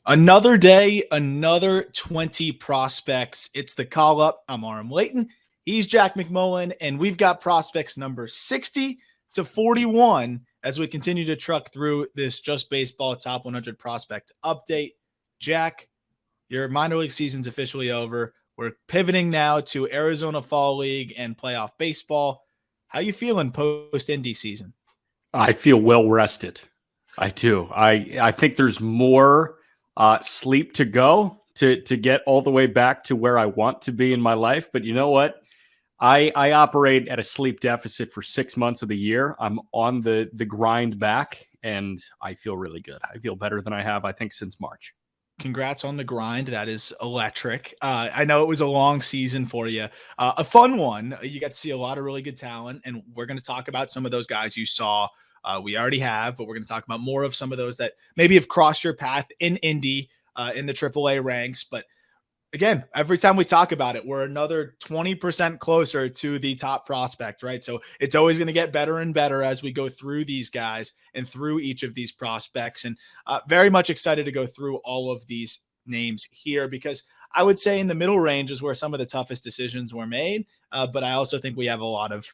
Another day, another 20 prospects. It's the call up. I'm Aram Layton. He's Jack McMullen, and we've got prospects number 60 to 41 as we continue to truck through this Just Baseball Top 100 prospect update. Jack, your minor league season's officially over. We're pivoting now to Arizona Fall League and playoff baseball. How you feeling post-Indy season? I feel well rested. I do. I think there's more sleep to go to get all the way back to where I want to be in my life. But you know what? I operate at a sleep deficit for 6 months of the year. I'm on the grind back, and I feel really good. I feel better than I have, I think, since March. Congrats on the grind. That is electric. I know it was a long season for you. A fun one. You got to see a lot of really good talent, and we're going to talk about some of those guys you saw. We already have, but we're going to talk about more of some of those that maybe have crossed your path in Indy, in the AAA ranks. But again, every time we talk about it, we're another 20% closer to the top prospect, right? So it's always going to get better and better as we go through these guys and through each of these prospects. And very much excited to go through all of these names here, because I would say in the middle range is where some of the toughest decisions were made. But I also think we have a lot of,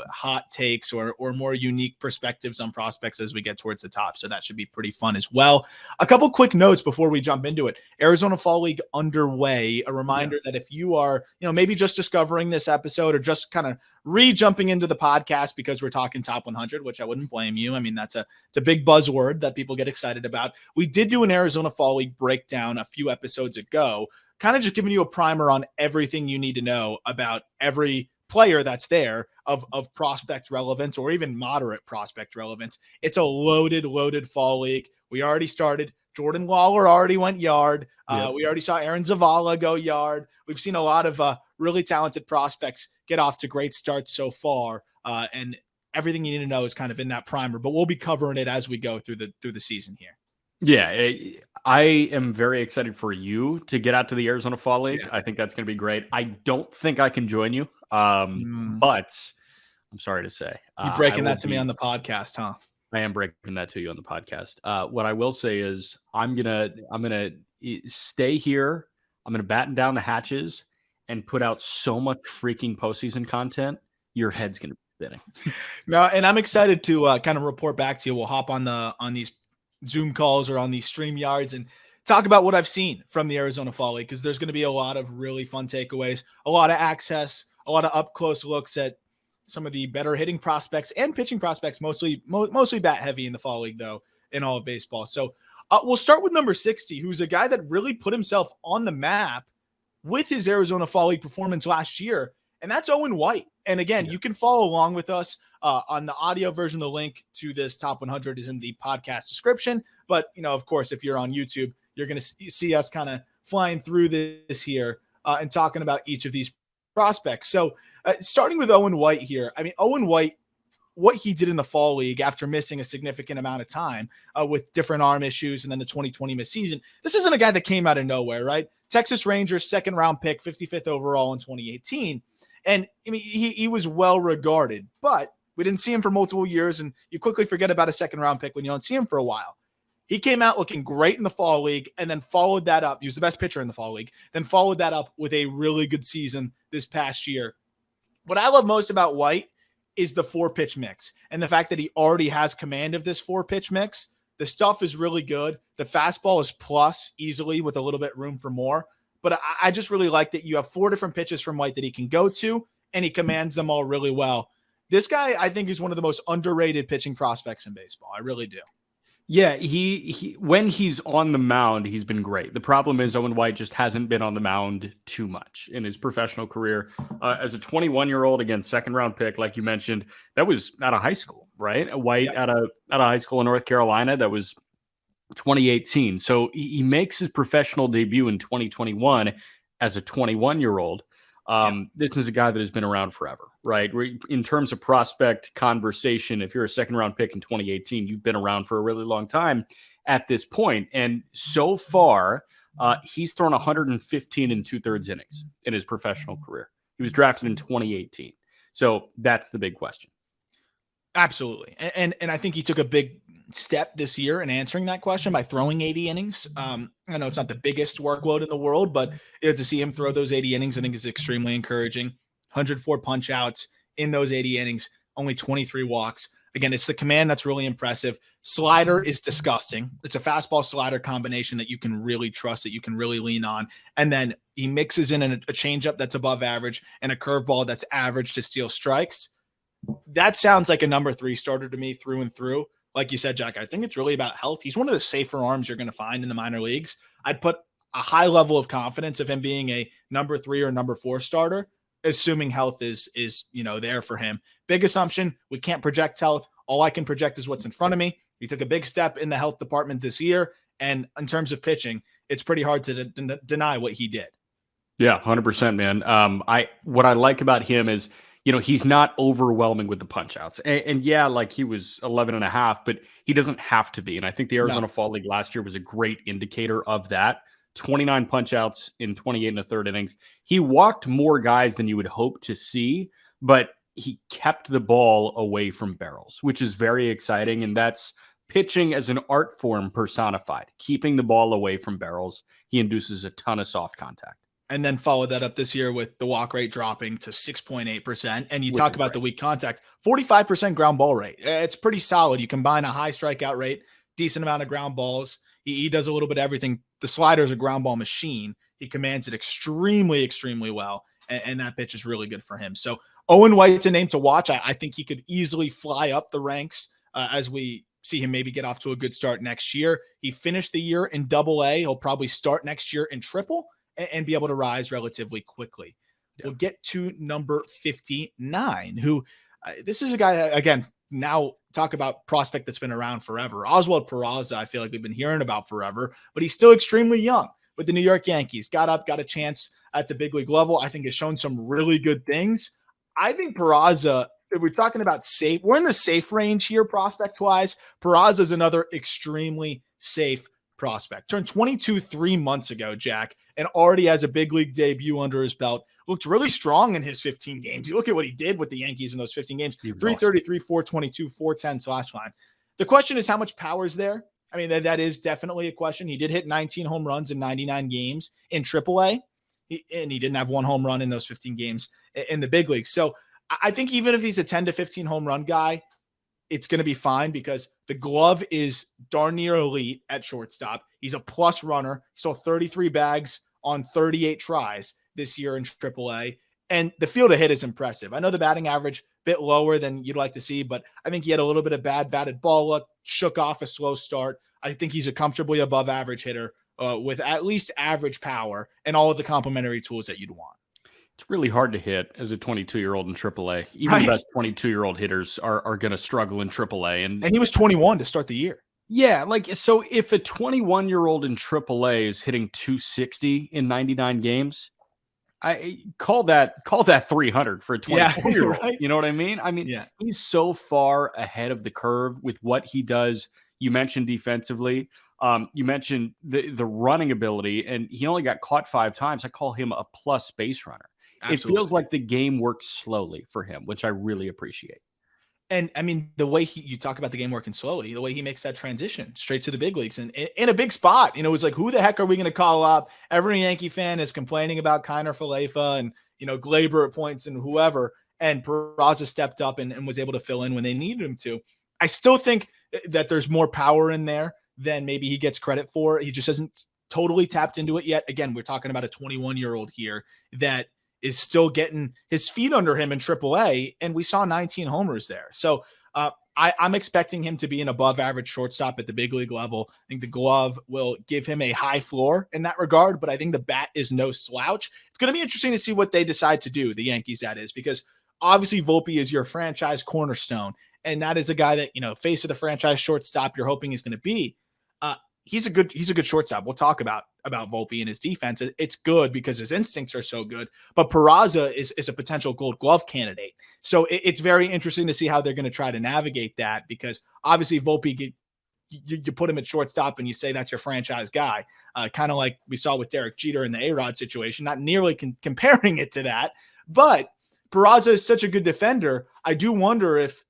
hot takes or more unique perspectives on prospects as we get towards the top. So that should be pretty fun as well. A couple quick notes before we jump into it. Arizona Fall League underway. A reminder that if you are, maybe just discovering this episode or just kind of re-jumping into the podcast because we're talking top 100, which I wouldn't blame you. I mean, it's a big buzzword that people get excited about. We did do an Arizona Fall League breakdown a few episodes ago, kind of just giving you a primer on everything you need to know about every player that's there of prospect relevance or even moderate prospect relevance. It's a loaded fall league. We already started. Jordan Lawler already went yard. We already saw Aaron Zavala go yard. We've seen a lot of really talented prospects get off to great starts so far. And everything you need to know is kind of in that primer, but we'll be covering it as we go through the season here. Yeah, I am very excited for you to get out to the Arizona Fall League. Yeah. I think that's going to be great. I don't think I can join you, but I'm sorry to say. You breaking that to me on the podcast, huh? I am breaking that to you on the podcast. What I will say is I'm gonna stay here. I'm gonna batten down the hatches and put out so much freaking postseason content. Your head's gonna be spinning. No, and I'm excited to kind of report back to you. We'll hop on these Zoom calls or on these StreamYards and talk about what I've seen from the Arizona Fall League, because there's going to be a lot of really fun takeaways, a lot of access, a lot of up close looks at some of the better hitting prospects and pitching prospects, mostly bat heavy in the Fall League, though, in all of baseball. So we'll start with number 60, who's a guy that really put himself on the map with his Arizona Fall League performance last year, and that's Owen White. And again, you can follow along with us on the audio version. The link to this top 100 is in the podcast description. But, of course, if you're on YouTube, you're going to see us kind of flying through this here and talking about each of these prospects. So starting with Owen White here. I mean, Owen White, what he did in the Fall League after missing a significant amount of time with different arm issues and then the 2020 missed season. This isn't a guy that came out of nowhere, right? Texas Rangers, second round pick, 55th overall in 2018. And I mean, he was well regarded, but we didn't see him for multiple years, and you quickly forget about a second round pick when you don't see him for a while. He came out looking great in the Fall League and then followed that up. He was the best pitcher in the Fall League, then followed that up with a really good season this past year. What I love most about White is the 4-pitch mix and the fact that he already has command of this 4-pitch mix. The stuff is really good. The fastball is plus easily with a little bit room for more. But I just really like that you have 4 different pitches from White that he can go to, and he commands them all really well. This guy, I think, is one of the most underrated pitching prospects in baseball. I really do. Yeah, he when he's on the mound, he's been great. The problem is Owen White just hasn't been on the mound too much in his professional career. As a 21-year-old, again, second-round pick, like you mentioned, that was out of high school, right? White out of high school in North Carolina, that was 2018. So he makes his professional debut in 2021 as a 21-year-old. This is a guy that has been around forever, right? In terms of prospect conversation, if you're a second-round pick in 2018, you've been around for a really long time at this point. And so far, he's thrown 115 and 2/3 innings in his professional career. He was drafted in 2018. So that's the big question. Absolutely. And I think he took a big step this year in answering that question by throwing 80 innings. I know it's not the biggest workload in the world, but to see him throw those 80 innings, I think is extremely encouraging. 104 punch outs in those 80 innings, only 23 walks. Again, it's the command that's really impressive. Slider is disgusting. It's a fastball slider combination that you can really trust, that you can really lean on. And then he mixes in a changeup that's above average and a curveball that's average to steal strikes. That sounds like a number 3 starter to me through and through. Like you said, Jack, I think it's really about health. He's one of the safer arms you're going to find in the minor leagues. I'd put a high level of confidence of him being a number 3 or number 4 starter, assuming health is there for him. Big assumption. We can't project health. All I can project is what's in front of me. He took a big step in the health department this year. And in terms of pitching, it's pretty hard to deny what he did. Yeah, 100%, man. What I like about him is, he's not overwhelming with the punch outs. And yeah, like he was 11.5, but he doesn't have to be. And I think the Arizona Fall League last year was a great indicator of that. 29 punch outs in 28 1/3 innings. He walked more guys than you would hope to see, but he kept the ball away from barrels, which is very exciting. And that's pitching as an art form personified, keeping the ball away from barrels. He induces a ton of soft contact. And then followed that up this year with the walk rate dropping to 6.8%. And you talk about the weak contact, 45% ground ball rate. It's pretty solid. You combine a high strikeout rate, decent amount of ground balls. He does a little bit of everything. The slider's a ground ball machine. He commands it extremely, extremely well. And that pitch is really good for him. So Owen White's a name to watch. I think he could easily fly up the ranks as we see him maybe get off to a good start next year. He finished the year in Double-A. He'll probably start next year in Triple and be able to rise relatively quickly. Yep. We'll get to number 59, who this is a guy that, again, now talk about prospect that's been around forever. Oswald Peraza, I feel like we've been hearing about forever, but he's still extremely young with the New York Yankees. Got a chance at the big league level. I think has shown some really good things. I think Peraza, if we're talking about safe, we're in the safe range here prospect-wise. Peraza is another extremely safe prospect. Turned 22 3 months ago, Jack, and already has a big league debut under his belt. Looked really strong in his 15 games. You look at what he did with the Yankees in those 15 games. 333, 422, 410 slash line. The question is how much power is there? I mean, that is definitely a question. He did hit 19 home runs in 99 games in AAA, and he didn't have one home run in those 15 games in the big league. So I think even if he's a 10 to 15 home run guy, it's going to be fine because the glove is darn near elite at shortstop. He's a plus runner. He stole 33 bags on 38 tries this year in AAA. And the field of hit is impressive. I know the batting average a bit lower than you'd like to see, but I think he had a little bit of bad batted ball luck, shook off a slow start. I think he's a comfortably above average hitter with at least average power and all of the complementary tools that you'd want. It's really hard to hit as a 22-year-old in AAA. Even the best 22-year-old hitters are going to struggle in AAA. And he was 21 to start the year. Yeah, so if a 21-year-old in AAA is hitting 260 in 99 games, I call that 300 for a 24-year-old. Right? You know what I mean? He's so far ahead of the curve with what he does. You mentioned defensively. You mentioned the running ability, and he only got caught 5 times. I call him a plus base runner. Absolutely. It feels like the game works slowly for him, which I really appreciate. And I mean, the way you talk about the game working slowly, the way he makes that transition straight to the big leagues and in a big spot, it was like, who the heck are we going to call up? Every Yankee fan is complaining about Kiner Falefa and, Glaber at points and whoever. And Peraza stepped up and was able to fill in when they needed him to. I still think that there's more power in there than maybe he gets credit for. He just hasn't totally tapped into it yet. Again, we're talking about a 21-year-old here that is still getting his feet under him in AAA, and we saw 19 homers there. So I'm expecting him to be an above-average shortstop at the big league level. I think the glove will give him a high floor in that regard, but I think the bat is no slouch. It's going to be interesting to see what they decide to do, the Yankees, that is, because obviously Volpe is your franchise cornerstone, and that is a guy that, face of the franchise shortstop you're hoping is going to be. He's a good shortstop. We'll talk about Volpe and his defense. It's good because his instincts are so good, but Peraza is a potential Gold Glove candidate. So it's very interesting to see how they're going to try to navigate that, because obviously Volpe, you put him at shortstop and you say that's your franchise guy, kind of like we saw with Derek Jeter in the A-Rod situation, not nearly comparing it to that, but Peraza is such a good defender. I do wonder if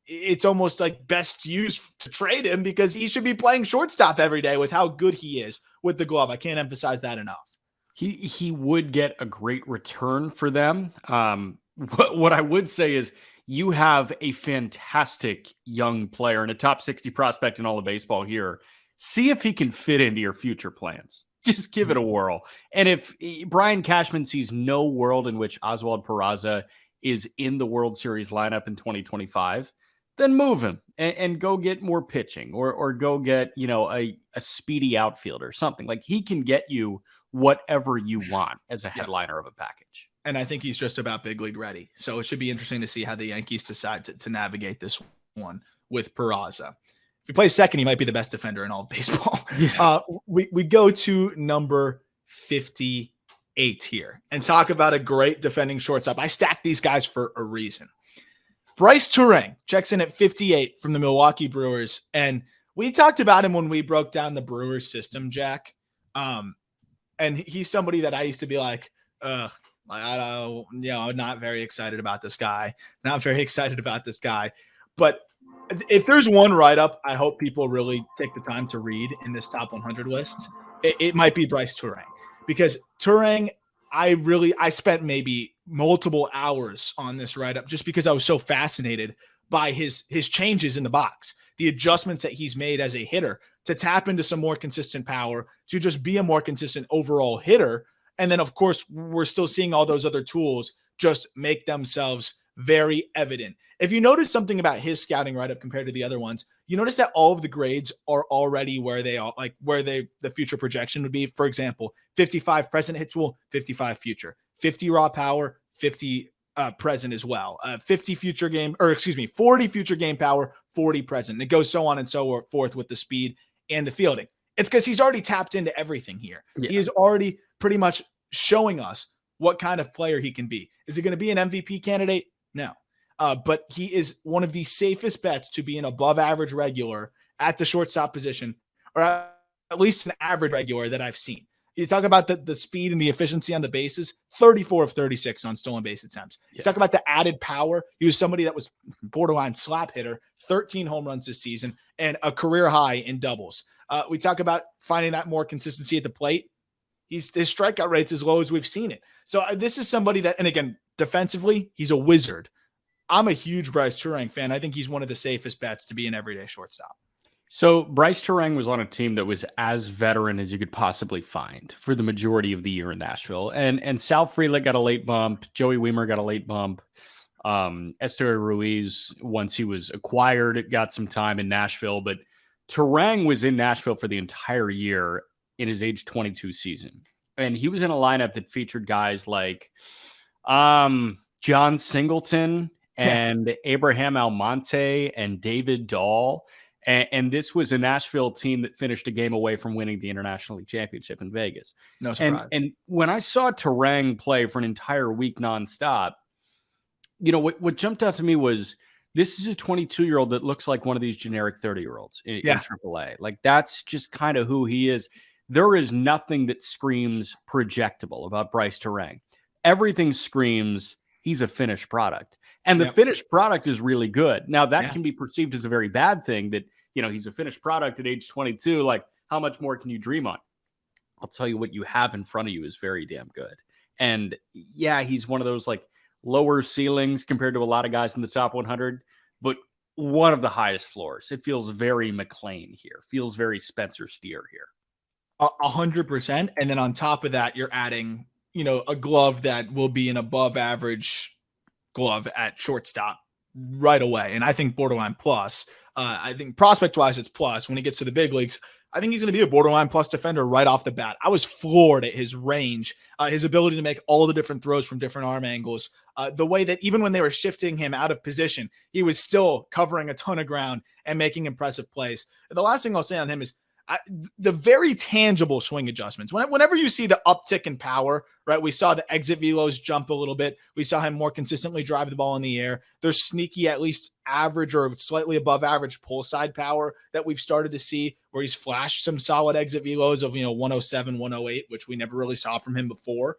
it's almost like best used to trade him because he should be playing shortstop every day with how good he is with the glove. I can't emphasize that enough. He would get a great return for them. What I would say is you have a fantastic young player and a top 60 prospect in all of baseball here. See if he can fit into your future plans. Just give it a whirl. And if Brian Cashman sees no world in which Oswald Peraza is in the World Series lineup in 2025, then move him and go get more pitching or go get, a speedy outfielder, something like he can get you whatever you want as a headliner of a package. And I think he's just about big league ready. So it should be interesting to see how the Yankees decide to navigate this one with Peraza. If he plays second, he might be the best defender in all of baseball. Yeah. We go to number 58 here and talk about a great defending shortstop. I stacked these guys for a reason. Bryce Turang checks in at 58 from the Milwaukee Brewers. And we talked about him when we broke down the Brewers system, Jack. And he's somebody that I used to be like, not very excited about this guy. Not very excited about this guy. But if there's one write-up I hope people really take the time to read in this top 100 list, it might be Bryce Turang. Because Turang, I spent maybe multiple hours on this write-up just because I was so fascinated by his changes in the box, the adjustments that he's made as a hitter to tap into some more consistent power, to just be a more consistent overall hitter. And then, of course, we're still seeing all those other tools just make themselves very evident. If you notice something about his scouting write-up compared to the other ones, you notice that all of the grades are already where they are, like the future projection would be. For example, 55 present hit tool, 55 future, 50 raw power, 50 present as well, 40 future game power, 40 present. And it goes so on and so forth with the speed and the fielding. It's because he's already tapped into everything here. Yeah. He is already pretty much showing us what kind of player he can be. Is he going to be an MVP candidate? No. But he is one of the safest bets to be an above average regular at the shortstop position, or at least an average regular that I've seen. You talk about the speed and the efficiency on the bases, 34 of 36 on stolen base attempts. Yeah. You talk about the added power. He was somebody that was borderline slap hitter, 13 home runs this season, and a career high in doubles. We talk about finding that more consistency at the plate. His strikeout rate's as low as we've seen it. So this is somebody that, and again, defensively, he's a wizard. I'm a huge Bryce Turang fan. I think he's one of the safest bets to be an everyday shortstop. So Bryce Turang was on a team that was as veteran as you could possibly find for the majority of the year in Nashville. And Sal Frelick got a late bump. Joey Wiemer got a late bump. Esteury Ruiz, once he was acquired, got some time in Nashville. But Turang was in Nashville for the entire year in his age 22 season. And he was in a lineup that featured guys like John Singleton and Abraham Almonte and David Dahl. And this was a Nashville team that finished a game away from winning the International League Championship in Vegas. No surprise. And when I saw Turang play for an entire week nonstop, what jumped out to me was this is a 22-year-old that looks like one of these generic 30-year-olds in AAA. Like, that's just kind of who he is. There is nothing that screams projectable about Bryce Turang. Everything screams he's a finished product. And the finished product is really good. Now, that can be perceived as a very bad thing that, he's a finished product at age 22. Like, how much more can you dream on? I'll tell you what you have in front of you is very damn good. And he's one of those like lower ceilings compared to a lot of guys in the top 100, but one of the highest floors. It feels very McLean here. Feels very Spencer Steer here. 100%. And then on top of that, you're adding, a glove that will be an above average glove at shortstop right away. And I think borderline plus. I think prospect wise, it's plus. When he gets to the big leagues, I think he's going to be a borderline plus defender right off the bat. I was floored at his range, his ability to make all the different throws from different arm angles, the way that even when they were shifting him out of position, he was still covering a ton of ground and making impressive plays. The last thing I'll say on him is the very tangible swing adjustments. Whenever you see the uptick in power, right? We saw the exit velos jump a little bit. We saw him more consistently drive the ball in the air. There's sneaky, at least average or slightly above average pull side power that we've started to see where he's flashed some solid exit velos of, 107, 108, which we never really saw from him before.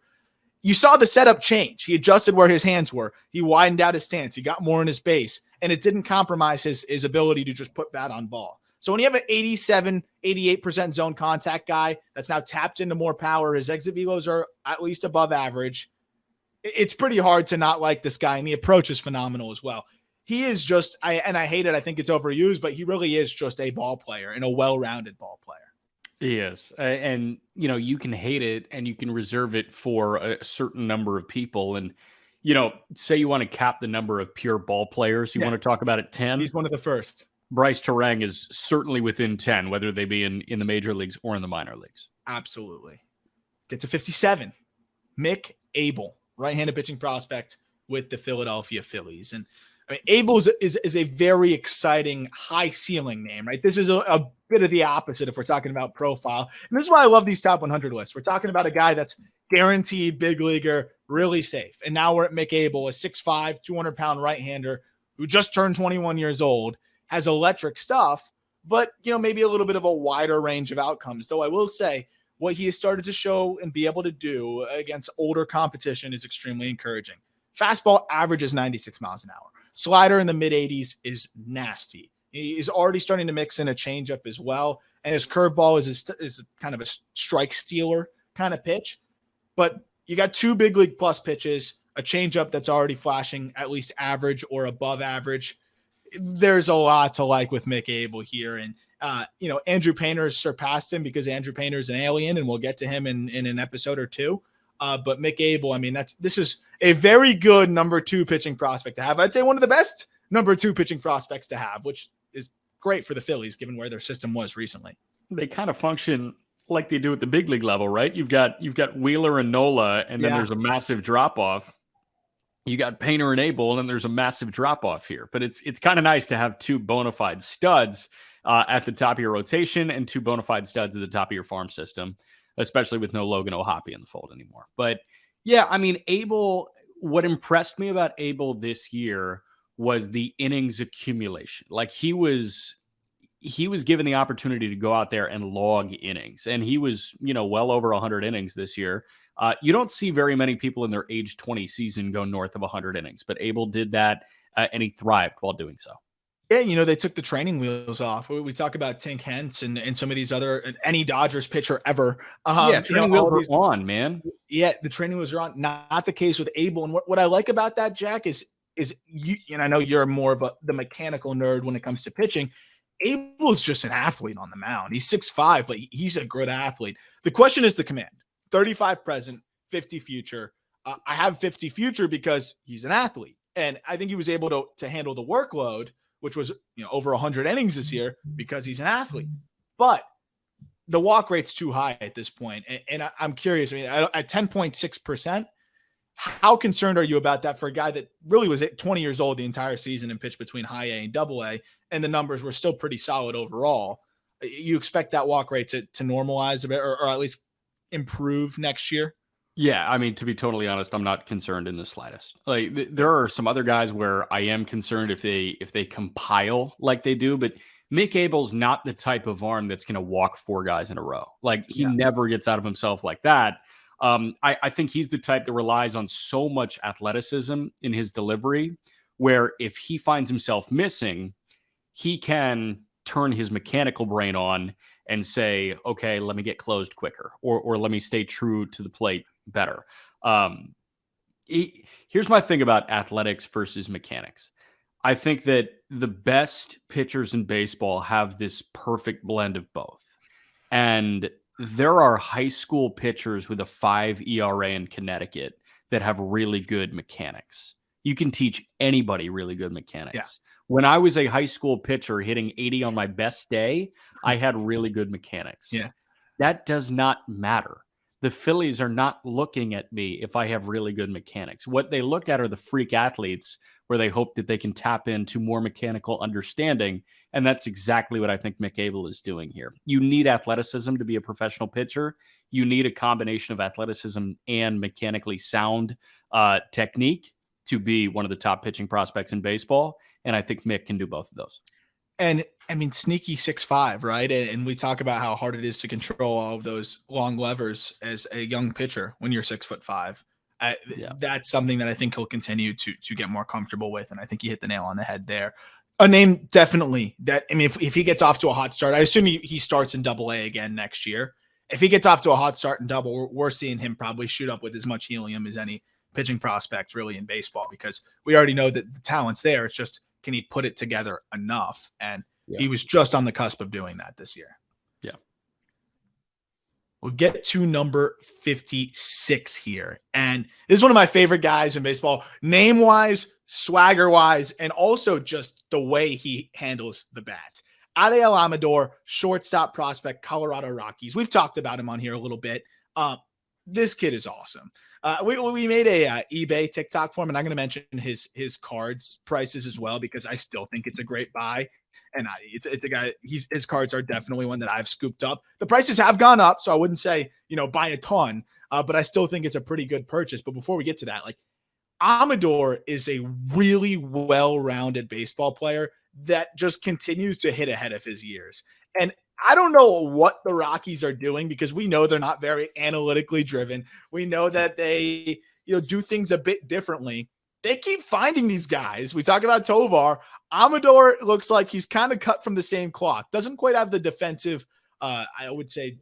you saw the setup change. He adjusted where his hands were. He widened out his stance. He got more in his base, and it didn't compromise his ability to just put bat on ball. So when you have an 87, 88% zone contact guy that's now tapped into more power, his exit velos are at least above average. It's pretty hard to not like this guy, and the approach is phenomenal as well. He is just, I hate it. I think it's overused, but he really is just a ball player and a well-rounded ball player. He is. And, you can hate it and you can reserve it for a certain number of people. And, say you want to cap the number of pure ball players. You want to talk about it 10. He's one of the first. Bryce Turang is certainly within 10, whether they be in the major leagues or in the minor leagues. Absolutely. Get to 57. Mick Abel, right-handed pitching prospect with the Philadelphia Phillies. And I mean, Abel is a very exciting high ceiling name, right? This is a bit of the opposite if we're talking about profile. And this is why I love these top 100 lists. We're talking about a guy that's guaranteed big leaguer, really safe. And now we're at Mick Abel, a 6'5", 200-pound right-hander who just turned 21 years old, has electric stuff, but, maybe a little bit of a wider range of outcomes. Though I will say what he has started to show and be able to do against older competition is extremely encouraging. Fastball averages 96 miles an hour. Slider in the mid-80s is nasty. He's already starting to mix in a changeup as well, and his curveball is kind of a strike stealer kind of pitch. But you got 2 big league plus pitches, a changeup that's already flashing at least average or above average. There's a lot to like with Mick Abel here, and Andrew Painter's surpassed him because Andrew Painter's an alien, and we'll get to him in an episode or two. But Mick Abel, I mean, this is a very good number 2 pitching prospect to have. I'd say one of the best number 2 pitching prospects to have, which is great for the Phillies given where their system was recently. They kind of function like they do at the big league level, right? You've got Wheeler and Nola, and then there's a massive drop off. You got Painter and Abel, and then there's a massive drop off here. But it's kind of nice to have 2 bona fide studs at the top of your rotation and 2 bona fide studs at the top of your farm system, especially with no Logan O'Hoppe in the fold anymore. But yeah, I mean, Abel, what impressed me about Abel this year was the innings accumulation. Like he was given the opportunity to go out there and log innings, and he was, well over 100 innings this year. You don't see very many people in their age 20 season go north of 100 innings, but Abel did that, and he thrived while doing so. Yeah, they took the training wheels off. We talk about Tink Hence and some of these other, any Dodgers pitcher ever. Training wheels are on, man. Yeah, the training wheels are on. Not the case with Abel. And what I like about that, Jack, is you. And I know you're more of the mechanical nerd when it comes to pitching. Abel's just an athlete on the mound. He's 6'5", but he's a good athlete. The question is the command. 35 present, 50 future. I have 50 future because he's an athlete, and I think he was able to handle the workload, which was over 100 innings this year, because he's an athlete. But the walk rate's too high at this point, and I'm curious. I mean, at 10.6%, how concerned are you about that for a guy that really was 20 years old the entire season and pitched between high A and double A, and the numbers were still pretty solid overall? You expect that walk rate to normalize a bit, or at least improve next year? Yeah, I mean, to be totally honest, I'm not concerned in the slightest. Like, there are some other guys where I am concerned if they compile like they do, but Mick Abel's not the type of arm that's going to walk 4 guys in a row. Like, he never gets out of himself like that. I think he's the type that relies on so much athleticism in his delivery, where if he finds himself missing, he can turn his mechanical brain on and say, okay, let me get closed quicker, or let me stay true to the plate better. Here's my thing about athletics versus mechanics. I think that the best pitchers in baseball have this perfect blend of both. And there are high school pitchers with a 5 ERA in Connecticut that have really good mechanics. You can teach anybody really good mechanics. Yeah. When I was a high school pitcher hitting 80 on my best day, I had really good mechanics. Yeah. That does not matter. The Phillies are not looking at me if I have really good mechanics. What they look at are the freak athletes where they hope that they can tap into more mechanical understanding. And that's exactly what I think Mick Abel is doing here. You need athleticism to be a professional pitcher. You need a combination of athleticism and mechanically sound technique to be one of the top pitching prospects in baseball. And I think Mick can do both of those. And I mean, sneaky 6'5", right? And we talk about how hard it is to control all of those long levers as a young pitcher when you're 6'5". That's something that I think he'll continue to get more comfortable with, and I think you hit the nail on the head there. A name definitely that, I mean, if he gets off to a hot start, I assume he starts in Double-A again next year. If he gets off to a hot start in Double, we're seeing him probably shoot up with as much helium as any pitching prospect really in baseball, because we already know that the talent's there. It's just, can he put it together enough? And he was just on the cusp of doing that this year. Yeah. We'll get to number 56 here. And this is one of my favorite guys in baseball, name-wise, swagger-wise, and also just the way he handles the bat. Adael Amador, shortstop prospect, Colorado Rockies. We've talked about him on here a little bit. This kid is awesome. We made a eBay TikTok for him, and I'm going to mention his cards prices as well, because I still think it's a great buy. And it's a guy, his cards are definitely one that I've scooped up. The prices have gone up, so I wouldn't say, buy a ton, but I still think it's a pretty good purchase. But before we get to that, like, Amador is a really well-rounded baseball player that just continues to hit ahead of his years. And I don't know what the Rockies are doing, because we know they're not very analytically driven. We know that they, do things a bit differently. They keep finding these guys. We talk about Tovar. Amador looks like he's kind of cut from the same cloth. Doesn't quite have the defensive, I would say,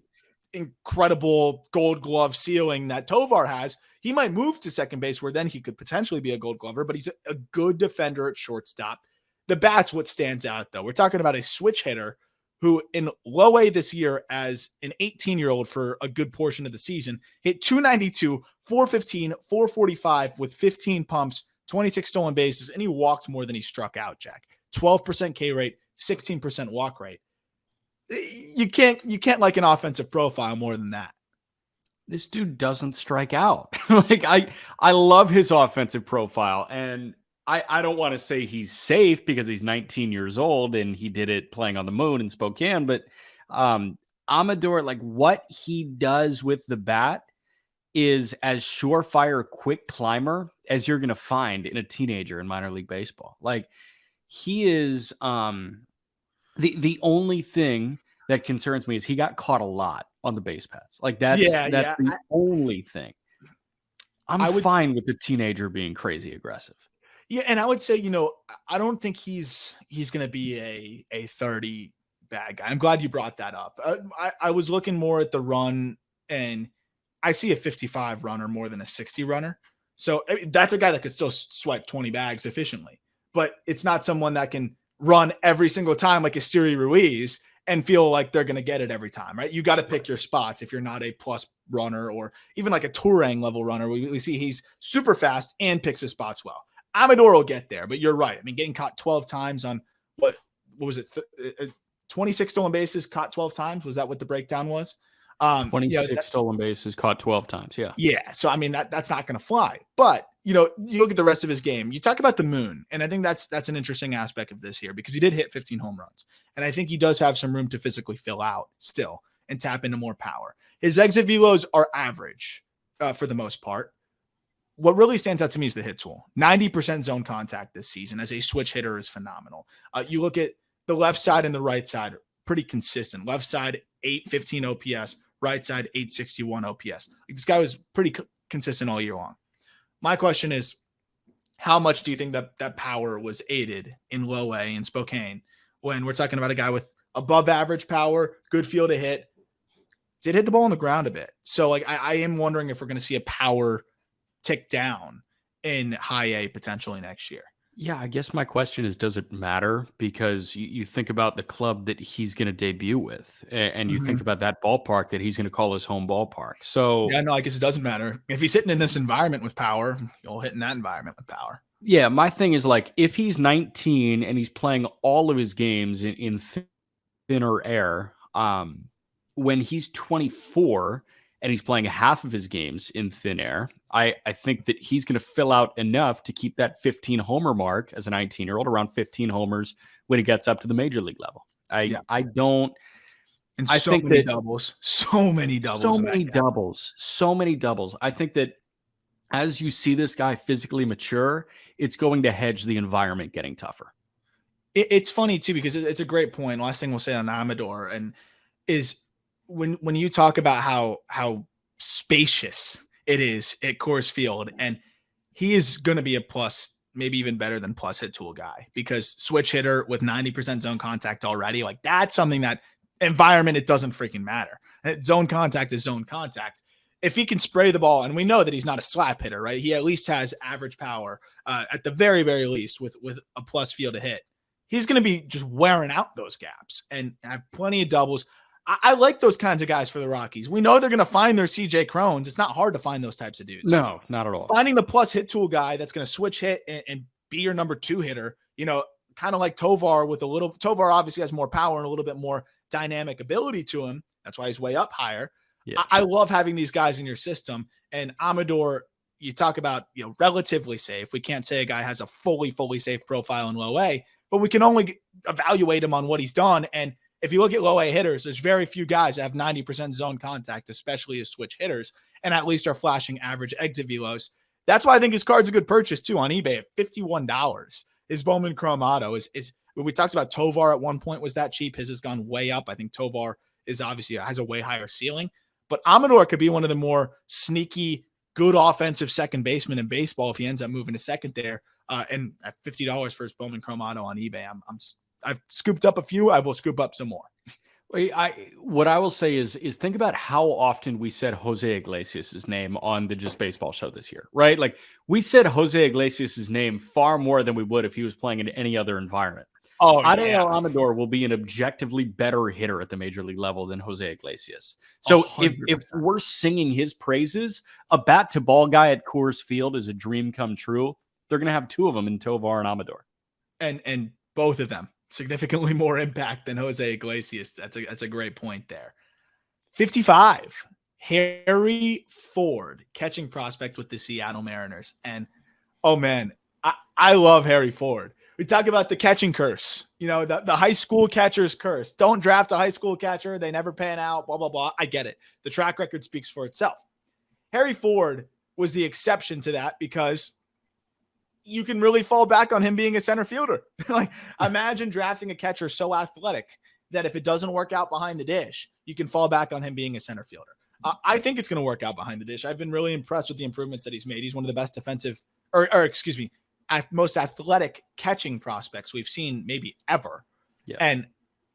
incredible Gold Glove ceiling that Tovar has. He might move to second base, where then he could potentially be a Gold Glover, but he's a good defender at shortstop. The bat's what stands out, though. We're talking about a switch hitter who in low-A this year as an 18-year-old for a good portion of the season hit 292, 415, 445 with 15 pumps, 26 stolen bases, and he walked more than he struck out, Jack. 12% K rate, 16% walk rate. You can't like an offensive profile more than that. This dude doesn't strike out. Like, I love his offensive profile, and I don't want to say he's safe because he's 19 years old and he did it playing on the moon in Spokane, but Amador, like, what he does with the bat is as surefire quick climber as you're going to find in a teenager in minor league baseball. Like, he is the only thing that concerns me is he got caught a lot on the base paths. Like, that's the only thing. I'm fine with the teenager being crazy aggressive. Yeah, and I would say, I don't think he's going to be a 30 bad guy. I'm glad you brought that up. I was looking more at the run, and I see a 55 runner more than a 60 runner. So that's a guy that could still swipe 20 bags efficiently, but it's not someone that can run every single time like a Esteury Ruiz and feel like they're going to get it every time, right? You got to pick your spots if you're not a plus runner, or even like a Turang level runner. We see he's super fast and picks his spots well. Amador will get there, but you're right. I mean, getting caught 12 times on what was it? 26 stolen bases, caught 12 times. Was that what the breakdown was? 26 stolen bases, caught 12 times. Yeah. Yeah. So, I mean, that's not going to fly, but you look at the rest of his game, you talk about the moon. And I think that's an interesting aspect of this here, because he did hit 15 home runs. And I think he does have some room to physically fill out still and tap into more power. His exit velos are average for the most part. What really stands out to me is the hit tool. 90% zone contact this season as a switch hitter is phenomenal. You look at the left side and the right side, pretty consistent. Left side, 815 OPS. Right side, 861 OPS. This guy was pretty consistent all year long. My question is, how much do you think that power was aided in low-A in Spokane, when we're talking about a guy with above average power, good feel to hit, did hit the ball on the ground a bit. So, like, I am wondering if we're going to see a power tick down in high A potentially next year. Yeah, I guess my question is, does it matter? Because you think about the club that he's going to debut with, and you think about that ballpark that he's going to call his home ballpark. So yeah, no, I guess it doesn't matter. If he's hitting in this environment with power, you'll hit in that environment with power. Yeah, my thing is, like, if he's 19 and he's playing all of his games in thinner air, when he's 24 and he's playing half of his games in thin air, I think that he's going to fill out enough to keep that 15 homer mark as a 19-year-old, around 15 homers when he gets up to the major league level. I don't. And I so think many that doubles, so many doubles. I think that as you see this guy physically mature, it's going to hedge the environment getting tougher. It's funny too, because it's a great point. Last thing we'll say on Amador and is when you talk about how spacious it is at Coors Field. And he is going to be a plus, maybe even better than plus hit tool guy, because switch hitter with 90% zone contact already, like that's something that environment, it doesn't freaking matter. Zone contact is zone contact. If he can spray the ball, and we know that he's not a slap hitter, right? He at least has average power at the very, very least with a plus feel to hit. He's going to be just wearing out those gaps and have plenty of doubles. I like those kinds of guys for the Rockies. We know they're going to find their CJ Crones. It's not hard to find those types of dudes. No, not at all. Finding the plus hit tool guy that's going to switch hit and be your number 2 hitter, kind of like Tovar Tovar obviously has more power and a little bit more dynamic ability to him. That's why he's way up higher. Yeah. I love having these guys in your system. And Amador, you talk about, relatively safe. We can't say a guy has a fully safe profile in low A, but we can only evaluate him on what he's done. And if you look at low A hitters, there's very few guys that have 90% zone contact, especially as switch hitters, and at least are flashing average exit velos. That's why I think his card's a good purchase too on eBay at $51. His Bowman Chrome Auto is we talked about Tovar at one point was that cheap. His has gone way up. I think Tovar is obviously has a way higher ceiling, but Amador could be one of the more sneaky, good offensive second baseman in baseball if he ends up moving to second there. And at $50 for his Bowman Chrome Auto on eBay, I've scooped up a few. I will scoop up some more. What I will say is think about how often we said Jose Iglesias' name on the Just Baseball show this year, right? Like we said Jose Iglesias' name far more than we would if he was playing in any other environment. Adael Amador will be an objectively better hitter at the major league level than Jose Iglesias. So if we're singing his praises, a bat to ball guy at Coors Field is a dream come true. They're going to have 2 of them in Tovar and Amador. And both of them significantly more impact than Jose Iglesias. That's a great point there. 55, Harry Ford, catching prospect with the Seattle Mariners. And, oh man, I love Harry Ford. We talk about the catching curse, the high school catcher's curse. Don't draft a high school catcher. They never pan out, blah, blah, blah. I get it. The track record speaks for itself. Harry Ford was the exception to that because you can really fall back on him being a center fielder. Like, imagine drafting a catcher so athletic that if it doesn't work out behind the dish, you can fall back on him being a center fielder. I think it's going to work out behind the dish. I've been really impressed with the improvements that he's made. He's one of the best defensive, most athletic catching prospects we've seen maybe ever. Yeah. And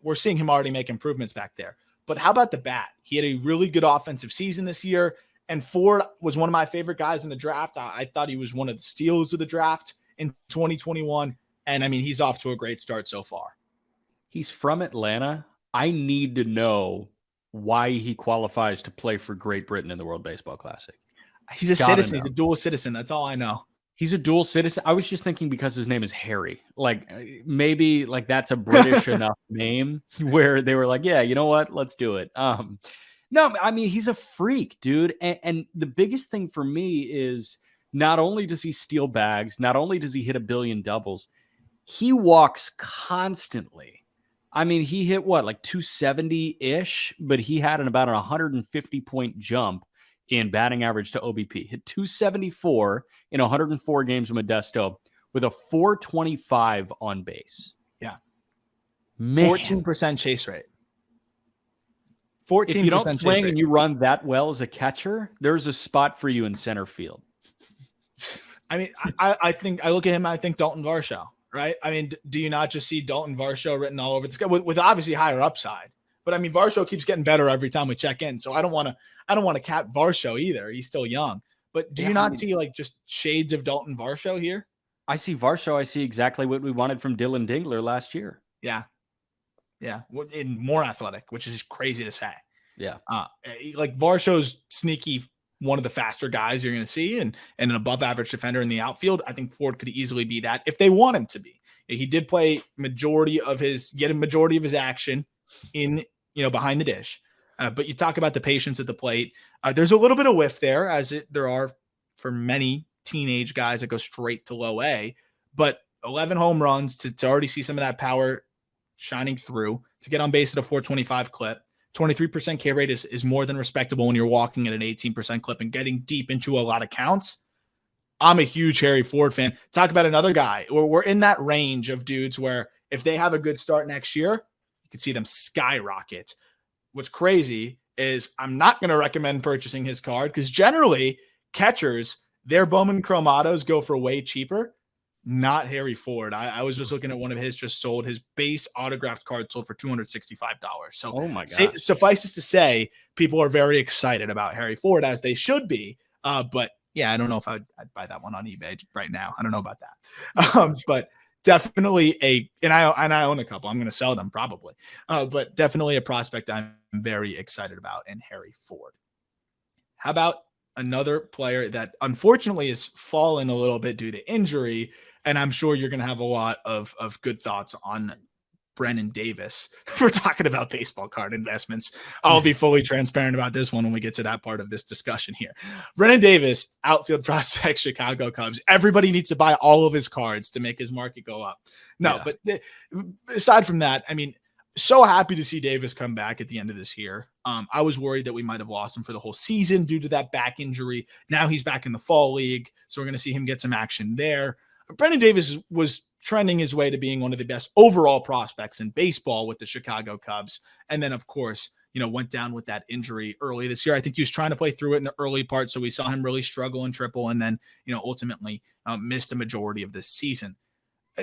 we're seeing him already make improvements back there. But how about the bat? He had a really good offensive season this year. And Ford was one of my favorite guys in the draft. I thought he was one of the steals of the draft in 2021. And I mean, he's off to a great start so far. He's from Atlanta. I need to know why he qualifies to play for Great Britain in the World Baseball Classic. He's a citizen. He's a dual citizen. That's all I know. He's a dual citizen. I was just thinking because his name is Harry. Like maybe like that's a British enough name where they were like, yeah, you know what? Let's do it. No, I mean, he's a freak, dude. And the biggest thing for me is not only does he steal bags, not only does he hit a billion doubles, he walks constantly. I mean, he hit like 270-ish, but he had about an 150-point jump in batting average to OBP. Hit 274 in 104 games with Modesto with a 425 on base. Yeah. Man. 14% chase rate. 14%. If you don't swing and you run that well as a catcher, there's a spot for you in center field. I mean, I think I look at him, I think Dalton Varsho, right? I mean, do you not just see Dalton Varsho written all over this guy with obviously higher upside? But I mean, Varsho keeps getting better every time we check in. So I don't want to cap Varsho either. He's still young. But do you not see like just shades of Dalton Varsho here? I see Varsho. I see exactly what we wanted from Dylan Dingler last year. Yeah. Yeah. And more athletic, which is crazy to say. Yeah. Like Varsho's sneaky, one of the faster guys you're going to see and an above average defender in the outfield. I think Ford could easily be that if they want him to be. He did play majority of his action in, behind the dish. But you talk about the patience at the plate. There's a little bit of whiff there, there are for many teenage guys that go straight to low A. But 11 home runs to already see some of that power shining through, to get on base at a 425 clip. 23% K rate is more than respectable when you're walking at an 18% clip and getting deep into a lot of counts. I'm a huge Harry Ford fan. Talk about another guy. We're in that range of dudes where if they have a good start next year, you could see them skyrocket. What's crazy is I'm not going to recommend purchasing his card because generally catchers, their Bowman Chromatos go for way cheaper. Not Harry Ford. I was just looking at one of his just sold. His base autographed card sold for $265. So Oh my gosh. suffices to say, people are very excited about Harry Ford, as they should be. But yeah, I don't know if I'd buy that one on eBay right now. I don't know about that. But definitely and I own a couple. I'm going to sell them probably. But definitely a prospect I'm very excited about in Harry Ford. How about another player that unfortunately has fallen a little bit due to injury? And I'm sure you're going to have a lot of good thoughts on Brennan Davis. We're talking about baseball card investments. I'll be fully transparent about this one when we get to that part of this discussion here. Brennan Davis, outfield prospect, Chicago Cubs. Everybody needs to buy all of his cards to make his market go up. No, but aside from that, I mean, so happy to see Davis come back at the end of this year. I was worried that we might have lost him for the whole season due to that back injury. Now he's back in the fall league, so we're going to see him get some action there. Brennan Davis was trending his way to being one of the best overall prospects in baseball with the Chicago Cubs. And then, of course, went down with that injury early this year. I think he was trying to play through it in the early part, so we saw him really struggle in triple and then, ultimately missed a majority of this season.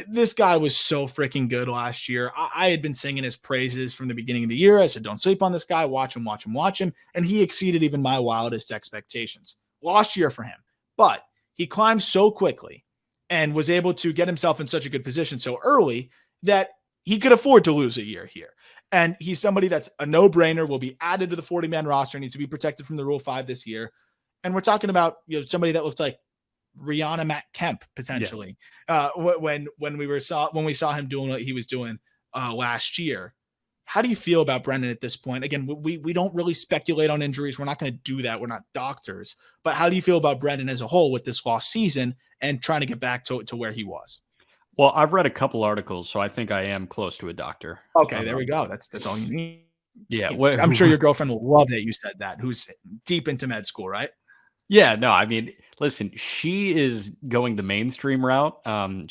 This guy was so freaking good last year. I had been singing his praises from the beginning of the year. I said, don't sleep on this guy. Watch him, watch him, watch him. And he exceeded even my wildest expectations. Lost year for him. But he climbed so quickly and was able to get himself in such a good position so early that he could afford to lose a year here. And he's somebody that's a no-brainer, will be added to the 40-man roster, needs to be protected from the Rule 5 this year. And we're talking about somebody that looked like Rihanna Matt Kemp potentially when we saw him doing what he was doing last year. How do you feel about Brennan at this point? Again, we don't really speculate on injuries. We're not going to do that. We're not doctors. But how do you feel about Brennan as a whole with this lost season and trying to get back to where he was? Well, I've read a couple articles, so I think I am close to a doctor. Okay, there we go. That's all you need. Yeah. I'm sure your girlfriend will love that you said that, who's deep into med school, right? Yeah, no, I mean, listen, she is going the mainstream route.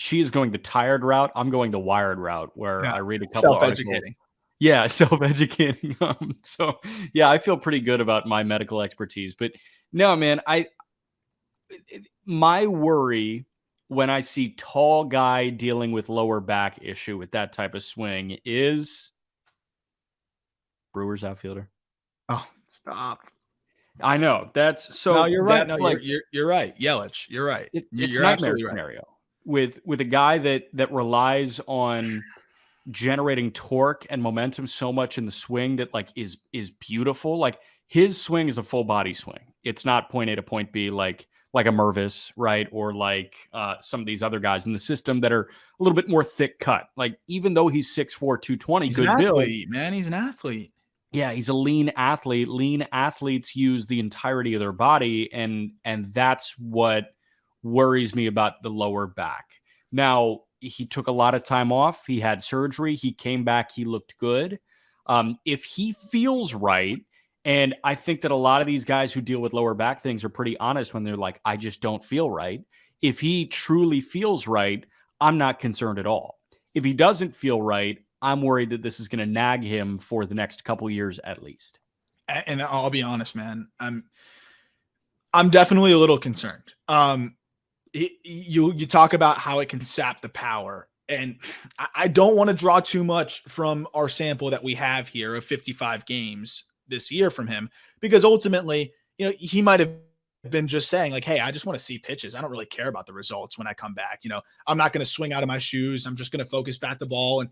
She is going the tired route. I'm going the wired route where I read a couple of articles. Yeah, self-educating. So yeah, I feel pretty good about my medical expertise. But no, man, my worry when I see tall guy dealing with lower back issue with that type of swing is Brewers outfielder. Oh, stop. I know that's so. No, you're right. No, you're right. Yelich, you're right. It's a nightmare scenario with a guy that relies on generating torque and momentum so much in the swing that is beautiful. Like his swing is a full body swing. It's not point A to point B like a Mervis, right? Or like some of these other guys in the system that are a little bit more thick cut. Like even though he's 6'4", 220, he's good an build, athlete, man. He's an athlete. Yeah, he's a lean athlete. Lean athletes use the entirety of their body, and that's what worries me about the lower back. Now, he took a lot of time off. He had surgery. He came back. He looked good. If he feels right, and I think that a lot of these guys who deal with lower back things are pretty honest when they're like, I just don't feel right. If he truly feels right, I'm not concerned at all. If he doesn't feel right, I'm worried that this is going to nag him for the next couple years at least. And I'll be honest, man, I'm definitely a little concerned. You talk about how it can sap the power, and I don't want to draw too much from our sample that we have here of 55 games this year from him, because ultimately, he might have been just saying like, hey, I just want to see pitches. I don't really care about the results when I come back. I'm not going to swing out of my shoes. I'm just going to focus, bat the ball. And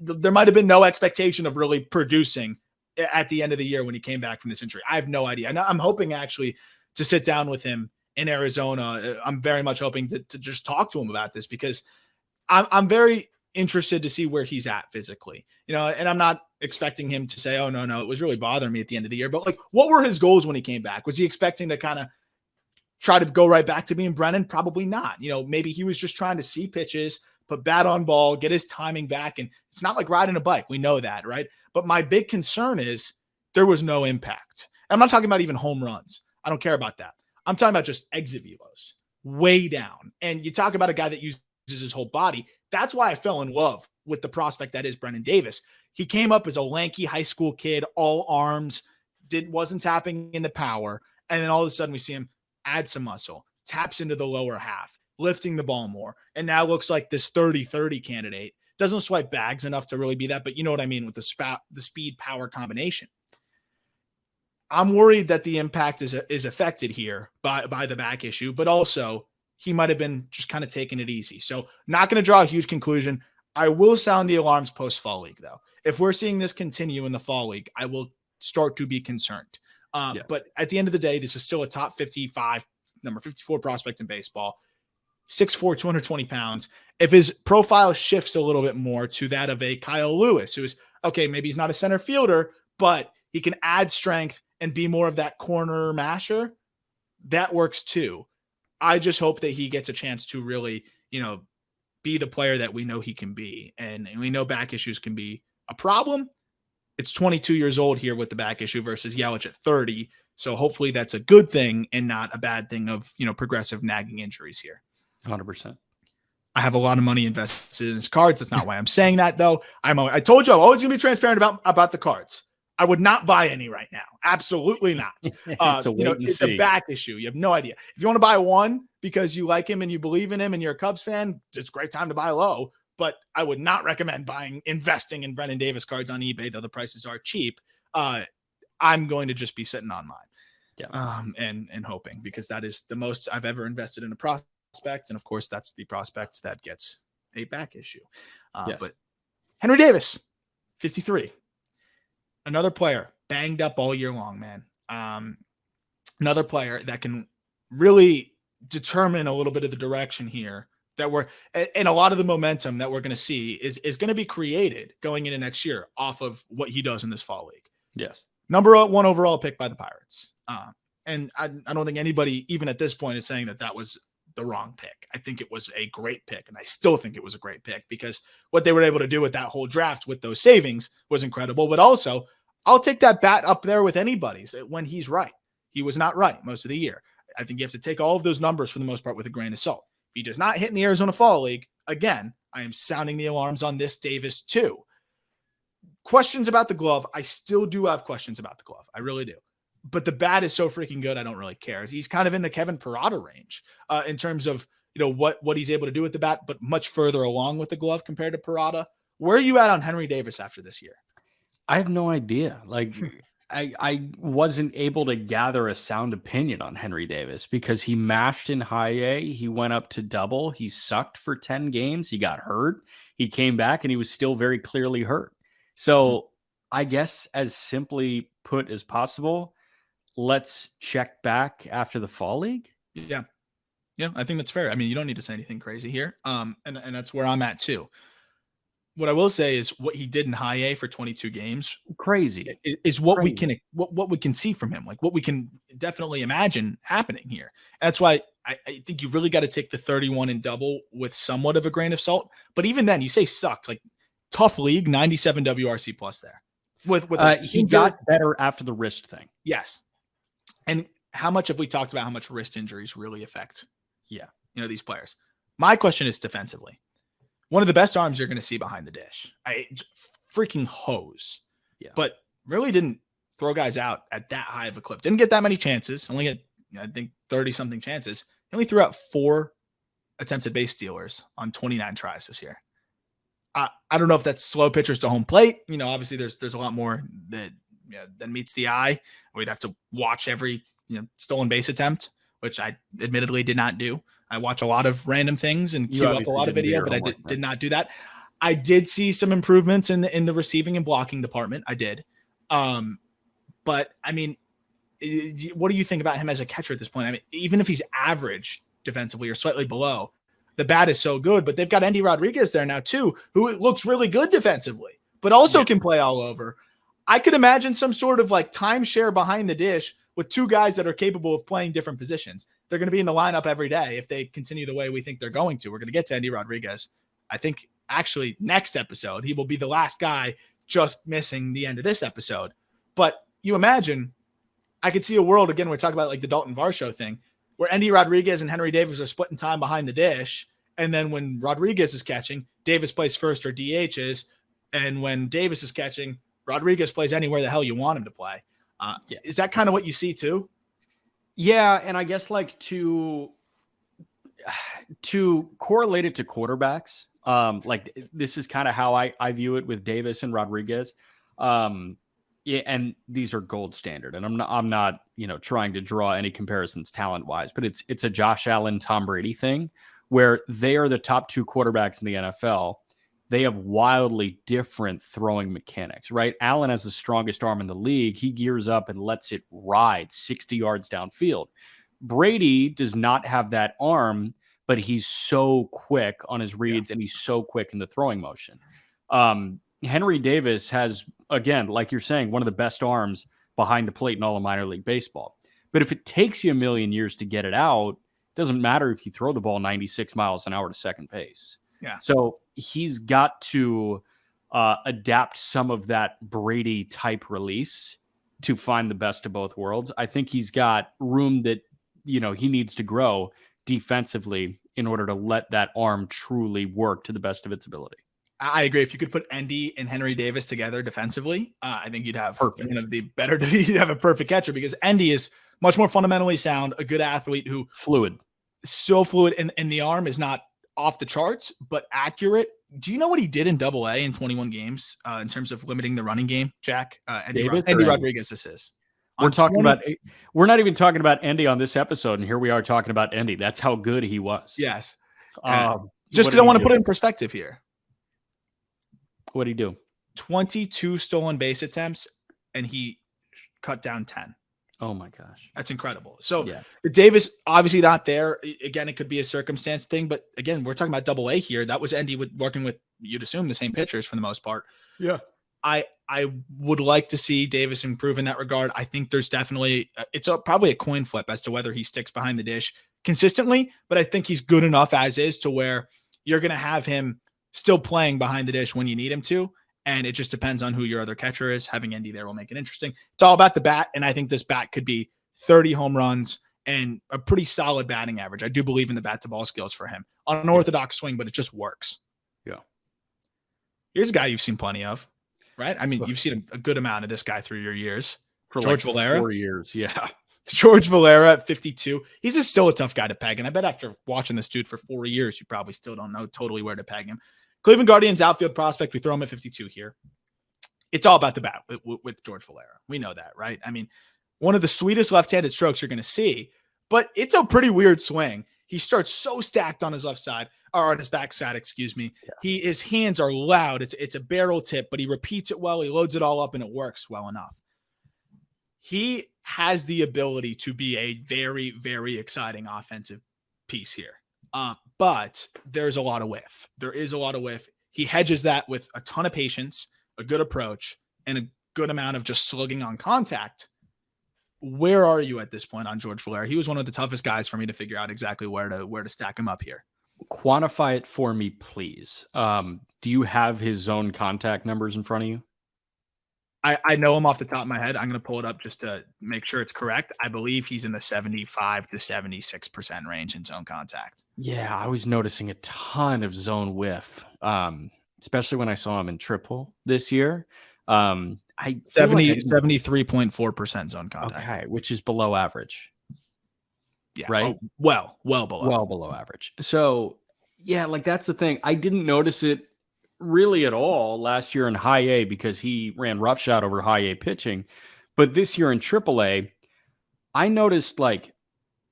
there might have been no expectation of really producing at the end of the year when he came back from this injury. I have no idea. And I'm hoping actually to sit down with him in Arizona. I'm very much hoping to just talk to him about this, because I'm very interested to see where he's at physically, and I'm not expecting him to say, oh, no, it was really bothering me at the end of the year. But like, what were his goals when he came back? Was he expecting to kind of try to go right back to being Brennan? Probably not. Maybe he was just trying to see pitches, put bat on ball, get his timing back. And it's not like riding a bike. We know that, right? But my big concern is there was no impact. I'm not talking about even home runs. I don't care about that. I'm talking about just exit velos way down. And you talk about a guy that uses his whole body. That's why I fell in love with the prospect that is Brennan Davis. He came up as a lanky high school kid, all arms, wasn't tapping into power. And then all of a sudden we see him adds some muscle, taps into the lower half, lifting the ball more, and now looks like this 30-30 candidate. Doesn't swipe bags enough to really be that, but you know what I mean with the speed power combination. I'm worried that the impact is affected here by the back issue, but also he might have been just kind of taking it easy. So not going to draw a huge conclusion. I will sound the alarms post-fall league, though. If we're seeing this continue in the fall league, I will start to be concerned. But at the end of the day, this is still a top 55, number 54 prospect in baseball, 6'4", 220 pounds. If his profile shifts a little bit more to that of a Kyle Lewis, who is, okay, maybe he's not a center fielder, but he can add strength and be more of that corner masher, that works too. I just hope that he gets a chance to really, be the player that we know he can be. And we know back issues can be a problem. It's 22 years old here with the back issue versus Yelich at 30. So hopefully that's a good thing and not a bad thing of, progressive nagging injuries here. 100%. I have a lot of money invested in his cards. That's not why I'm saying that, though. I told you I'm always going to be transparent about the cards. I would not buy any right now. Absolutely not. It's a back issue. You have no idea. If you want to buy one because you like him and you believe in him and you're a Cubs fan, it's a great time to buy low. But I would not recommend investing in Brennan Davis cards on eBay, though the prices are cheap. I'm going to just be sitting on mine, and hoping, because that is the most I've ever invested in a prospect, and of course that's the prospect that gets a back issue. But Henry Davis, 53. Another player banged up all year long, man. Another player that can really determine a little bit of the direction here that and a lot of the momentum that we're going to see is going to be created going into next year off of what he does in this fall league. Yes. Number 1 overall pick by the Pirates. And I don't think anybody, even at this point, is saying that was the wrong pick. I think it was a great pick, and I still think it was a great pick because what they were able to do with that whole draft with those savings was incredible. But also, I'll take that bat up there with anybody's when he's right. He was not right most of the year. I think you have to take all of those numbers for the most part with a grain of salt. If he does not hit in the Arizona Fall League, again, I am sounding the alarms on this Davis too. Questions about the glove. I still do have questions about the glove. I really do. But the bat is so freaking good, I don't really care. He's kind of in the Kevin Pfaadt range in terms of what he's able to do with the bat, but much further along with the glove compared to Pfaadt. Where are you at on Henry Davis after this year? I have no idea. I wasn't able to gather a sound opinion on Henry Davis because he mashed in high A. He went up to double. He sucked for 10 games. He got hurt. He came back and he was still very clearly hurt. So I guess as simply put as possible, let's check back after the fall league. Yeah. Yeah, I think that's fair. I mean, you don't need to say anything crazy here. And that's where I'm at too. What I will say is what he did in high A for 22 games, crazy, is what we can what we can see from him, like what we can definitely imagine happening here. That's why I think you really got to take the 31 and double with somewhat of a grain of salt. But even then, you say sucked, like tough league, 97 WRC plus there. He got better after the wrist thing. Yes. And how much have we talked about how much wrist injuries really affect these players? My question is defensively. One of the best arms you're going to see behind the dish. Freaking hose. Yeah. But really didn't throw guys out at that high of a clip. Didn't get that many chances. Only get, I think, 30-something chances. He only threw out 4 attempted base stealers on 29 tries this year. I don't know if that's slow pitchers to home plate. Obviously there's a lot more that meets the eye. We'd have to watch every stolen base attempt, which I admittedly did not do. I watch a lot of random things and queue up a lot of video, but I did not do that. I did see some improvements in the receiving and blocking department. I did. But I mean, what do you think about him as a catcher at this point? I mean, even if he's average defensively or slightly below, the bat is so good, but they've got Endy Rodriguez there now too, who looks really good defensively, but also can play all over. I could imagine some sort of like timeshare behind the dish with 2 guys that are capable of playing different positions. They're going to be in the lineup every day if they continue the way we think they're going to. We're going to get to Endy Rodriguez. I think actually next episode, he will be the last guy just missing the end of this episode. But you imagine, I could see a world, again, we're talking about like the Dalton Varsho thing, where Endy Rodriguez and Henry Davis are splitting time behind the dish. And then when Rodriguez is catching, Davis plays first or DHs. And when Davis is catching, Rodriguez plays anywhere the hell you want him to play. Is that kind of what you see too? Yeah, and I guess like to correlate it to quarterbacks, like this is kind of how I view it with Davis and Rodriguez. Yeah, and these are gold standard, and I'm not trying to draw any comparisons talent wise, but it's a Josh Allen, Tom Brady thing where they are the top two quarterbacks in the NFL. They have wildly different throwing mechanics, right? Allen has the strongest arm in the league. He gears up and lets it ride 60 yards downfield. Brady does not have that arm, but he's so quick on his reads and he's so quick in the throwing motion. Henry Davis has, again, like you're saying, one of the best arms behind the plate in all of minor league baseball. But if it takes you a million years to get it out, it doesn't matter if you throw the ball 96 miles an hour to second base. Yeah. So he's got to adapt some of that Brady type release to find the best of both worlds. I think he's got room that he needs to grow defensively in order to let that arm truly work to the best of its ability. I agree. If you could put Endy and Henry Davis together defensively, I think you'd have Perfect. one of the better. You'd have a perfect catcher because Endy is much more fundamentally sound, a good athlete who so fluid, and the arm is not off the charts, but accurate. Do you know what he did in Double A in 21 games in terms of limiting the running game, Jack? Endy Rodriguez, this is. We're not even talking about Endy on this episode, and here we are talking about Endy. That's how good he was. Yes. Just because I want to put it in perspective here. What did he do? 22 stolen base attempts, and he cut down 10. Oh my gosh. That's incredible. So Davis, obviously not there. Again, it could be a circumstance thing, but again, we're talking about Double A here. That was Endy working with, you'd assume, the same pitchers for the most part. Yeah. I would like to see Davis improve in that regard. I think there's definitely, probably a coin flip as to whether he sticks behind the dish consistently, but I think he's good enough as is to where you're going to have him still playing behind the dish when you need him to. And it just depends on who your other catcher is. Having Endy there will make it interesting. It's all about the bat. And I think this bat could be 30 home runs and a pretty solid batting average. I do believe in the bat to ball skills for him on an orthodox swing, but it just works. Yeah. Here's a guy you've seen plenty of, right? I mean, you've seen a good amount of this guy through your years. For George like Valera. 4 years. Yeah. George Valera at 52. He's still a tough guy to peg. And I bet after watching this dude for 4 years, you probably still don't know totally where to peg him. Cleveland Guardians outfield prospect. We throw him at 52 here. It's all about the bat with George Valera. We know that, right? I mean, one of the sweetest left-handed strokes you're going to see, but it's a pretty weird swing. He starts so stacked on his left side, or on his back side, excuse me. Yeah. His hands are loud. It's a barrel tip, but he repeats it well. He loads it all up, and it works well enough. He has the ability to be a very, very exciting offensive piece here. But there's a lot of whiff. There is a lot of whiff. He hedges that with a ton of patience, a good approach, and a good amount of just slugging on contact. Where are you at this point on George Valera? He was one of the toughest guys for me to figure out exactly where to stack him up here. Quantify it for me, please. Do you have his zone contact numbers in front of you? I know him off the top of my head. I'm going to pull it up just to make sure it's correct. I believe he's in the 75 to 76% range in zone contact. Yeah, I was noticing a ton of zone whiff, especially when I saw him in triple this year. 73.4% zone contact. Okay, which is below average. Yeah, right. Well below. Well below average. So yeah, like that's the thing. I didn't notice it really at all last year in high A because he ran roughshod over high A pitching. But this year in triple A, I noticed like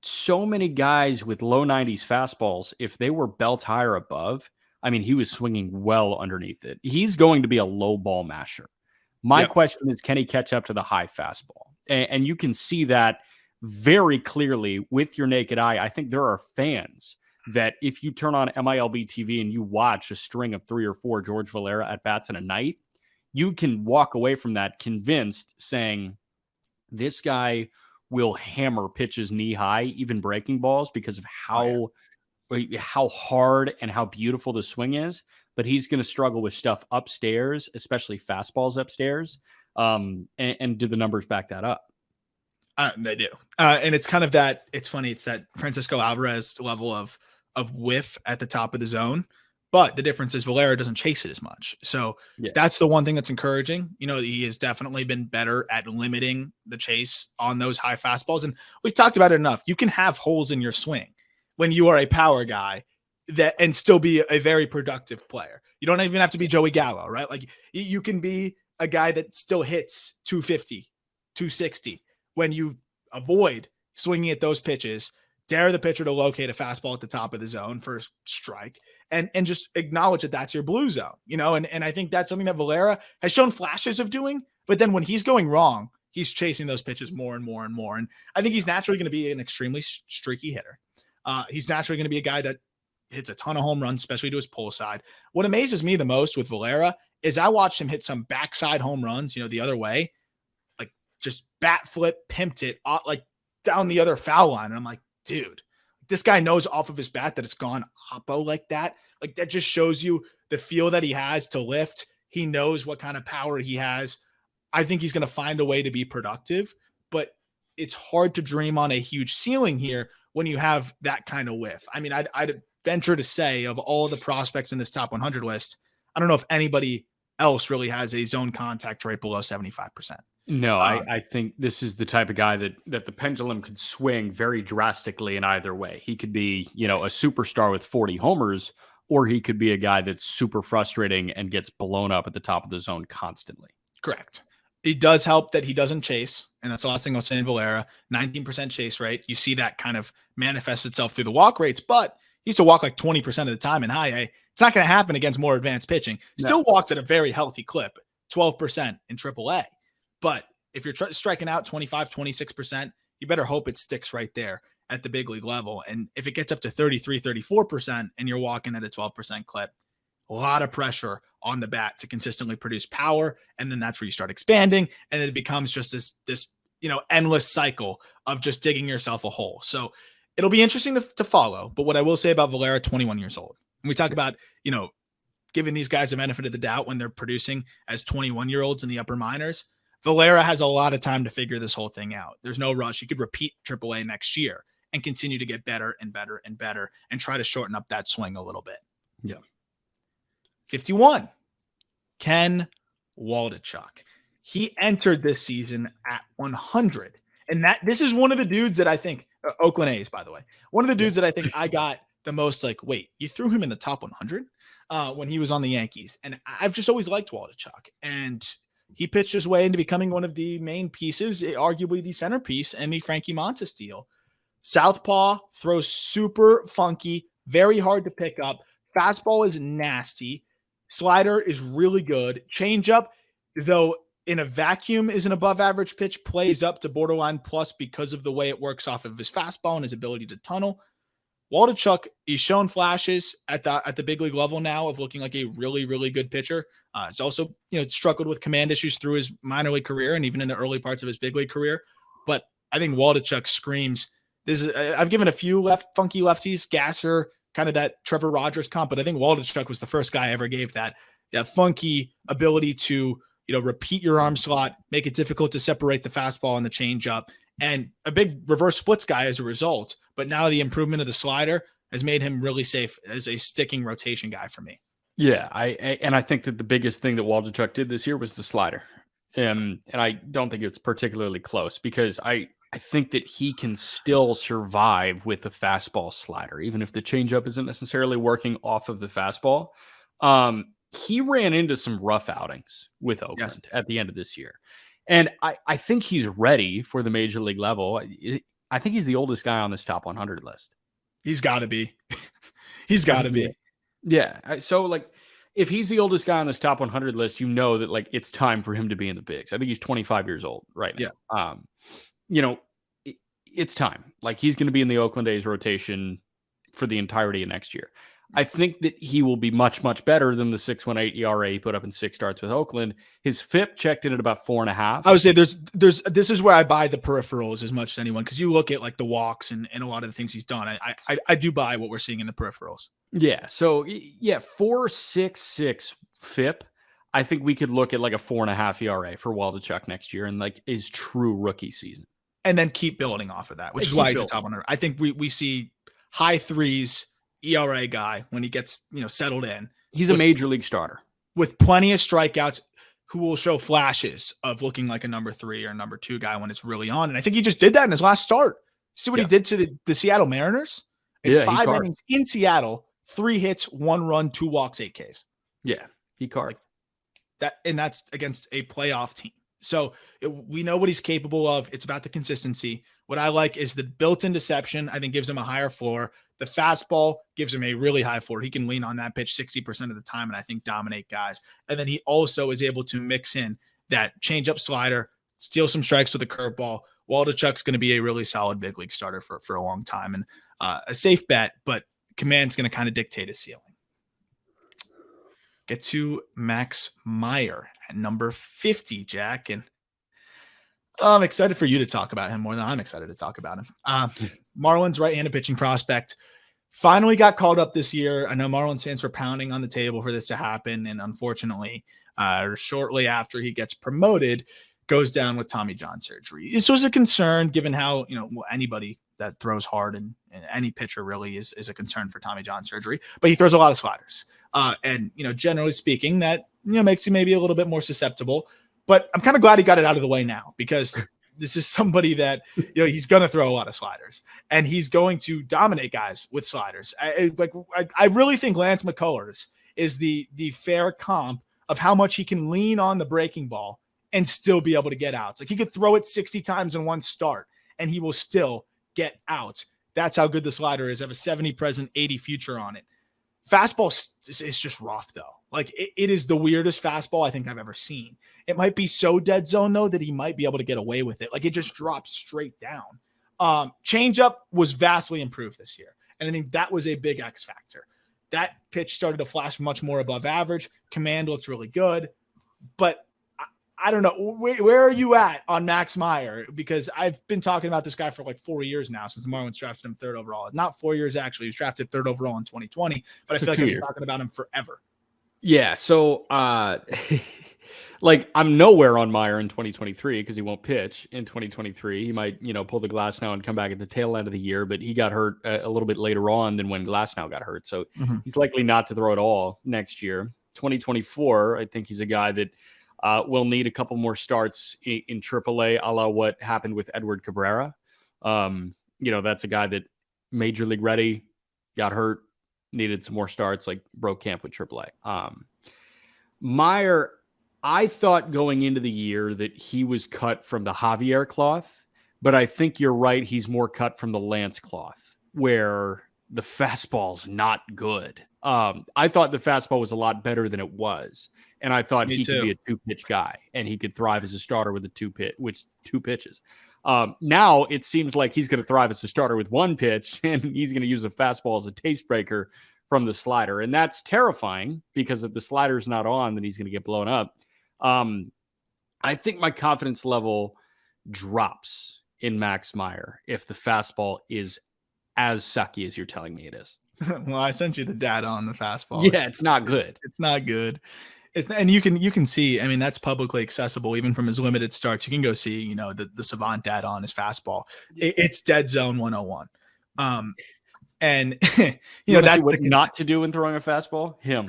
so many guys with low 90s fastballs, if they were belt high or above, I mean, he was swinging well underneath it. He's going to be a low ball masher. My question is, can he catch up to the high fastball? And you can see that very clearly with your naked eye. I think there are fans that if you turn on MILB TV and you watch a string of 3 or 4 George Valera at bats in a night, you can walk away from that convinced saying this guy will hammer pitches knee high, even breaking balls because of how hard and how beautiful the swing is. But he's going to struggle with stuff upstairs, especially fastballs upstairs. And do the numbers back that up? They do. And it's kind of that, it's funny. It's that Francisco Alvarez level of whiff at the top of the zone, But the difference is Valera doesn't chase it as much. So that's the one thing that's encouraging. He has definitely been better at limiting the chase on those high fastballs. And we've talked about it enough. You can have holes in your swing when you are a power guy and still be a very productive player. You don't even have to be Joey Gallo, right? Like you can be a guy that still hits 250, 260 when you avoid swinging at those pitches, dare the pitcher to locate a fastball at the top of the zone for strike, and just acknowledge that that's your blue zone, and I think that's something that Valera has shown flashes of doing, but then when he's going wrong, he's chasing those pitches more and more and more. And I think he's naturally going to be an extremely streaky hitter. He's naturally going to be a guy that hits a ton of home runs, especially to his pull side. What amazes me the most with Valera is I watched him hit some backside home runs, the other way, like just bat flip, pimped it like down the other foul line. And I'm like, dude, this guy knows off of his bat that it's gone oppo like that. Like that just shows you the feel that he has to lift. He knows what kind of power he has. I think he's going to find a way to be productive, but it's hard to dream on a huge ceiling here when you have that kind of whiff. I mean, I'd venture to say of all the prospects in this top 100 list, I don't know if anybody else really has a zone contact rate below 75%. No, I think this is the type of guy that the pendulum could swing very drastically in either way. He could be, a superstar with 40 homers, or he could be a guy that's super frustrating and gets blown up at the top of the zone constantly. Correct. It does help that he doesn't chase, and that's the last thing I'll say in Valera. 19% chase rate. You see that kind of manifest itself through the walk rates, but he used to walk like 20% of the time in high A. It's not going to happen against more advanced pitching. Still walks at a very healthy clip, 12% in AAA. But if you're striking out 25, 26%, you better hope it sticks right there at the big league level. And if it gets up to 33, 34%, and you're walking at a 12% clip, a lot of pressure on the bat to consistently produce power. And then that's where you start expanding. And then it becomes just this endless cycle of just digging yourself a hole. So it'll be interesting to follow. But what I will say about Valera, 21 years old, and we talk about, giving these guys the benefit of the doubt when they're producing as 21-year-olds in the upper minors, Valera has a lot of time to figure this whole thing out. There's no rush. He could repeat AAA next year and continue to get better and better and better and try to shorten up that swing a little bit. Yeah. 51, Ken Waldichuk. He entered this season at 100. And this is one of the dudes that I think, Oakland A's, by the way, one of the dudes that I think I got the most like, wait, you threw him in the top 100 when he was on the Yankees. And I've just always liked Waldichuk. And he pitched his way into becoming one of the main pieces, arguably the centerpiece, in the Frankie Montas deal. Southpaw throws super funky, very hard to pick up. Fastball is nasty. Slider is really good. Changeup, though in a vacuum is an above average pitch, plays up to borderline plus because of the way it works off of his fastball and his ability to tunnel. Waldichuk, he's shown flashes at the big league level now of looking like a really, really good pitcher. He's also, struggled with command issues through his minor league career and even in the early parts of his big league career. But I think Waldichuk screams. I've given a few funky lefties, Gasser, kind of that Trevor Rogers comp, but I think Waldichuk was the first guy I ever gave that funky ability to, repeat your arm slot, make it difficult to separate the fastball and the changeup, and a big reverse splits guy as a result. But now the improvement of the slider has made him really safe as a sticking rotation guy for me. Yeah, I think that the biggest thing that Waldichuk did this year was the slider. And I don't think it's particularly close because I think that he can still survive with the fastball slider, even if the changeup isn't necessarily working off of the fastball. He ran into some rough outings with Oakland at the end of this year. And I think he's ready for the major league level. I think he's the oldest guy on this top 100 list. He's got to be. He's got to be. Yeah. So, if he's the oldest guy on this top 100 list, that, it's time for him to be in the bigs. I think he's 25 years old right now. Yeah. It's time. He's going to be in the Oakland A's rotation for the entirety of next year. I think that he will be much, much better than the 6.18 ERA he put up in 6 starts with Oakland. His FIP checked in at about 4.5. I would say this is where I buy the peripherals as much as anyone, because you look at the walks and a lot of the things he's done. I do buy what we're seeing in the peripherals. Yeah. So 4.66 FIP. I think we could look at a 4.5 ERA for Waldichuk next year and his true rookie season. And then keep building off of that, which is why he's a top 100. I think we see high threes ERA guy when he gets, settled in. He's a major league starter with plenty of strikeouts, who will show flashes of looking like a number 3 or number 2 guy when it's really on. And I think he just did that in his last start. See what he did to the Seattle Mariners? In 5 innings in Seattle, 3 hits, 1 run, 2 walks, 8 Ks. Yeah, he carved. That, and that's against a playoff team. So we know what he's capable of. It's about the consistency. What I like is the built-in deception, I think, gives him a higher floor. The fastball gives him a really high floor. He can lean on that pitch 60% of the time and I think dominate guys. And then he also is able to mix in that change-up slider, steal some strikes with a curveball. Waldichuk's going to be a really solid big league starter for a long time and a safe bet, but command's going to kind of dictate his ceiling. Get to Max Meyer at number 50, Jack. And I'm excited for you to talk about him more than I'm excited to talk about him. Marlins right-handed pitching prospect finally got called up this year. I know Marlins fans were pounding on the table for this to happen. And unfortunately, shortly after he gets promoted, goes down with Tommy John surgery. This was a concern given how, anybody that throws hard and any pitcher really is a concern for Tommy John surgery, but he throws a lot of sliders. And generally speaking, that, makes you maybe a little bit more susceptible, but I'm kind of glad he got it out of the way now because this is somebody that, he's going to throw a lot of sliders and he's going to dominate guys with sliders. I really think Lance McCullers is the fair comp of how much he can lean on the breaking ball and still be able to get outs. Like he could throw it 60 times in one start and he will still get outs. That's how good the slider is. I have a 70 present, 80 future on it. Fastball is just rough though. Like it is the weirdest fastball I think I've ever seen. It might be so dead zone though that he might be able to get away with it. Like it just drops straight down. Changeup was vastly improved this year. And I think that was a big X factor. That pitch started to flash much more above average. Command looked really good, but I don't know. Where are you at on Max Meyer? Because I've been talking about this guy for like 4 years now since the Marlins drafted him 3rd overall. Not 4 years, actually. He was drafted 3rd overall in 2020, but I feel like I've been talking about him forever. Yeah. So, like I'm nowhere on Meyer in 2023 because he won't pitch in 2023. He might, pull the Glasnow and come back at the tail end of the year, but he got hurt a little bit later on than when Glasnow got hurt. So he's likely not to throw at all next year. 2024, I think he's a guy that will need a couple more starts in AAA, a la what happened with Edward Cabrera. That's a guy that major league ready, got hurt, needed some more starts, like broke camp with AAA. Meyer, I thought going into the year that he was cut from the Javier cloth, but I think you're right. He's more cut from the Lance cloth, where the fastball's not good. I thought the fastball was a lot better than it was. And I thought he could be a 2-pitch guy and he could thrive as a starter with two pitches. Now it seems like he's going to thrive as a starter with 1 pitch and he's going to use a fastball as a taste breaker from the slider. And that's terrifying because if the slider's not on, then he's going to get blown up. I think my confidence level drops in Max Meyer if the fastball is as sucky as you're telling me it is. Well, I sent you the data on the fastball. Yeah, it's not good. It's not good. And you can see, I mean, that's publicly accessible, even from his limited starts. You can go see, the savant data on his fastball. It's dead zone 101. And that's what not to do when throwing a fastball. Him,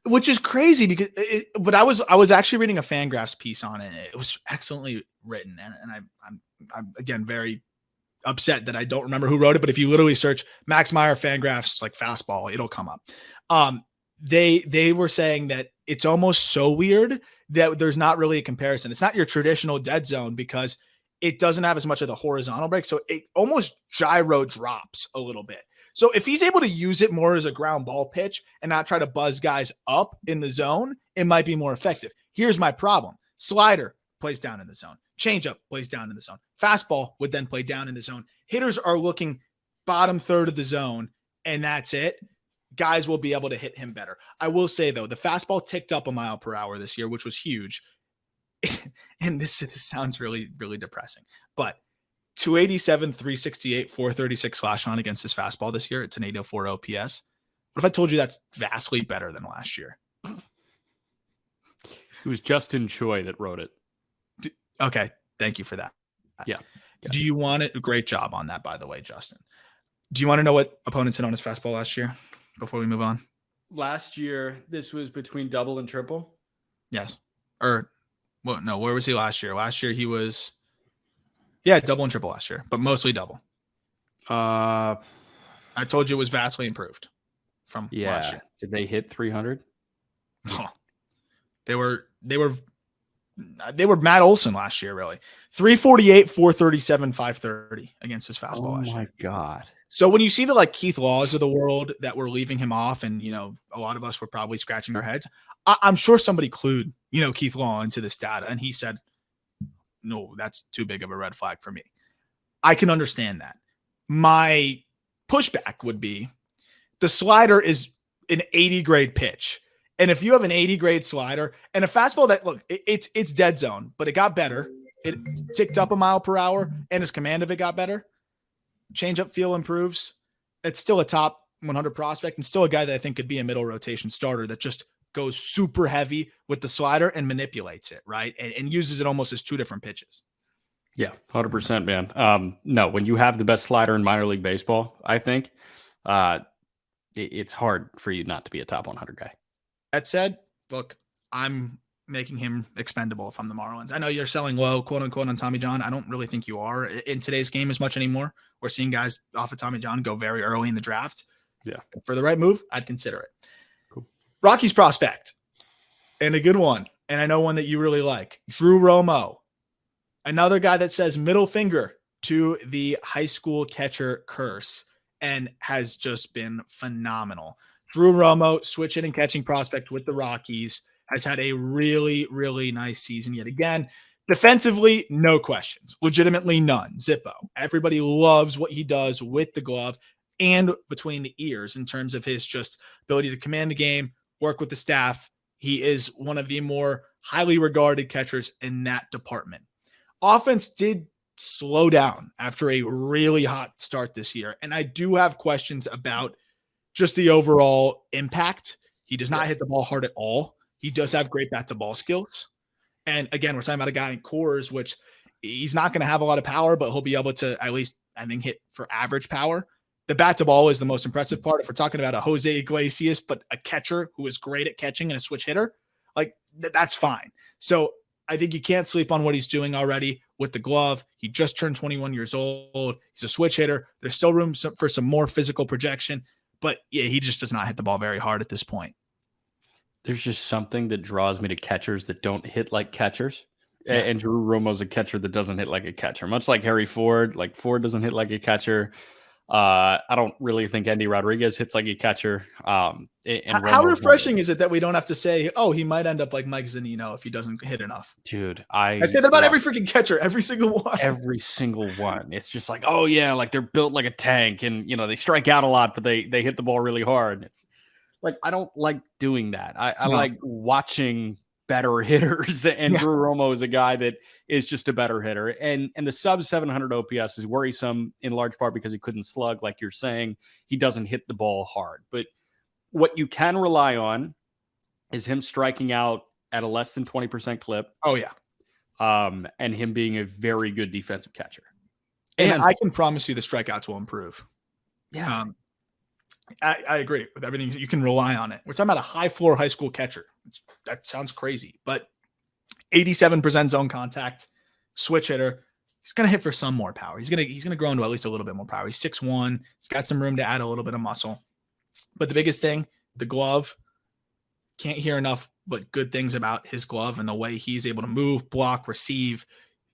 which is crazy because, but I was actually reading a Fangraphs piece on it. It was excellently written, and I'm again very upset that I don't remember who wrote it. But if you literally search Max Meyer Fangraphs like fastball, it'll come up. They were saying that it's almost so weird that there's not really a comparison. It's not your traditional dead zone because it doesn't have as much of the horizontal break. So it almost gyro drops a little bit. So if he's able to use it more as a ground ball pitch and not try to buzz guys up in the zone, it might be more effective. Here's my problem. Slider plays down in the zone. Changeup plays down in the zone. Fastball would then play down in the zone. Hitters are looking bottom third of the zone, and that's it. Guys will be able to hit him better. I will say, though, the fastball ticked up a mile per hour this year, which was huge. And this sounds really, really depressing. But 287, 368, 436 slash on against his fastball this year. It's an 804 OPS. What if I told you that's vastly better than last year? It was Justin Choi that wrote it. Okay. Thank you for that. Yeah. Do you want it? Great job on that, by the way, Justin. Do you want to know what opponents hit on his fastball last year before we move on? Last year, this was between double and triple? Yes. Or, well, no, where was he last year? Last year he was, double and triple last year, but mostly double. I told you it was vastly improved from last year. Did they hit 300? Oh, they were Matt Olson last year, really. 348, 437, 530 against his fastball last year. Oh my God. So when you see the like Keith Laws of the world that were leaving him off, and a lot of us were probably scratching our heads, I'm sure somebody clued Keith Law into this data, and he said, "No, that's too big of a red flag for me." I can understand that. My pushback would be the slider is an 80 grade pitch. And if you have an 80 grade slider and a fastball that, look, it's dead zone, but it got better. It ticked up a mile per hour and his command of it got better. Changeup feel improves. It's still a top 100 prospect and still a guy that I think could be a middle rotation starter that just goes super heavy with the slider and manipulates it, right? And uses it almost as two different pitches. Yeah, 100%, man. No, when you have the best slider in minor league baseball, I think it's hard for you not to be a top 100 guy. That said, look, I'm making him expendable if I'm the Marlins. I know you're selling low, quote unquote, on Tommy John. I don't really think you are in today's game as much anymore. We're seeing guys off of Tommy John go very early in the draft. Yeah. For the right move, I'd consider it. Cool. Rockies prospect, and a good one, and I know one that you really like. Drew Romo, another guy that says middle finger to the high school catcher curse and has just been phenomenal. Drew Romo, switch hitting catching prospect with the Rockies, has had a really, really nice season yet again. Defensively, no questions. Legitimately none. Zippo. Everybody loves what he does with the glove and between the ears in terms of his just ability to command the game, work with the staff. He is one of the more highly regarded catchers in that department. Offense did slow down after a really hot start this year, and I do have questions about just the overall impact. He does not hit the ball hard at all. He does have great bat to ball skills. And again, we're talking about a guy in Coors, which he's not going to have a lot of power, but he'll be able to at least, I think, hit for average power. The bat to ball is the most impressive part. If we're talking about a Jose Iglesias, but a catcher who is great at catching and a switch hitter, like that's fine. So I think you can't sleep on what he's doing already with the glove. He just turned 21 years old. He's a switch hitter. There's still room for some more physical projection. But yeah, he just does not hit the ball very hard at this point. There's just something that draws me to catchers that don't hit like catchers. Yeah. And Drew Romo's a catcher that doesn't hit like a catcher. Much like Harry Ford. Like Ford doesn't hit like a catcher. I don't really think Andy Rodriguez hits like a catcher. And how refreshing is it that we don't have to say, oh, he might end up like Mike Zunino if he doesn't hit enough? Dude, I say that about every freaking catcher, every single one. Every single one. It's just like, oh yeah, like they're built like a tank, and they strike out a lot, but they hit the ball really hard. It's like I don't like doing that. I like watching better hitters, and Drew Romo is a guy that is just a better hitter. And the sub 700 OPS is worrisome in large part because he couldn't slug, like you're saying. He doesn't hit the ball hard. But what you can rely on is him striking out at a less than 20% clip. Oh, yeah. And him being a very good defensive catcher. And I can promise you the strikeouts will improve. Yeah. I agree with everything. You can rely on it. We're talking about a high floor high school catcher. That sounds crazy, but 87% zone contact, switch hitter. He's going to hit for some more power. He's going to grow into at least a little bit more power. He's 6'1". He's got some room to add a little bit of muscle. But the biggest thing, the glove. Can't hear enough but good things about his glove and the way he's able to move, block, receive,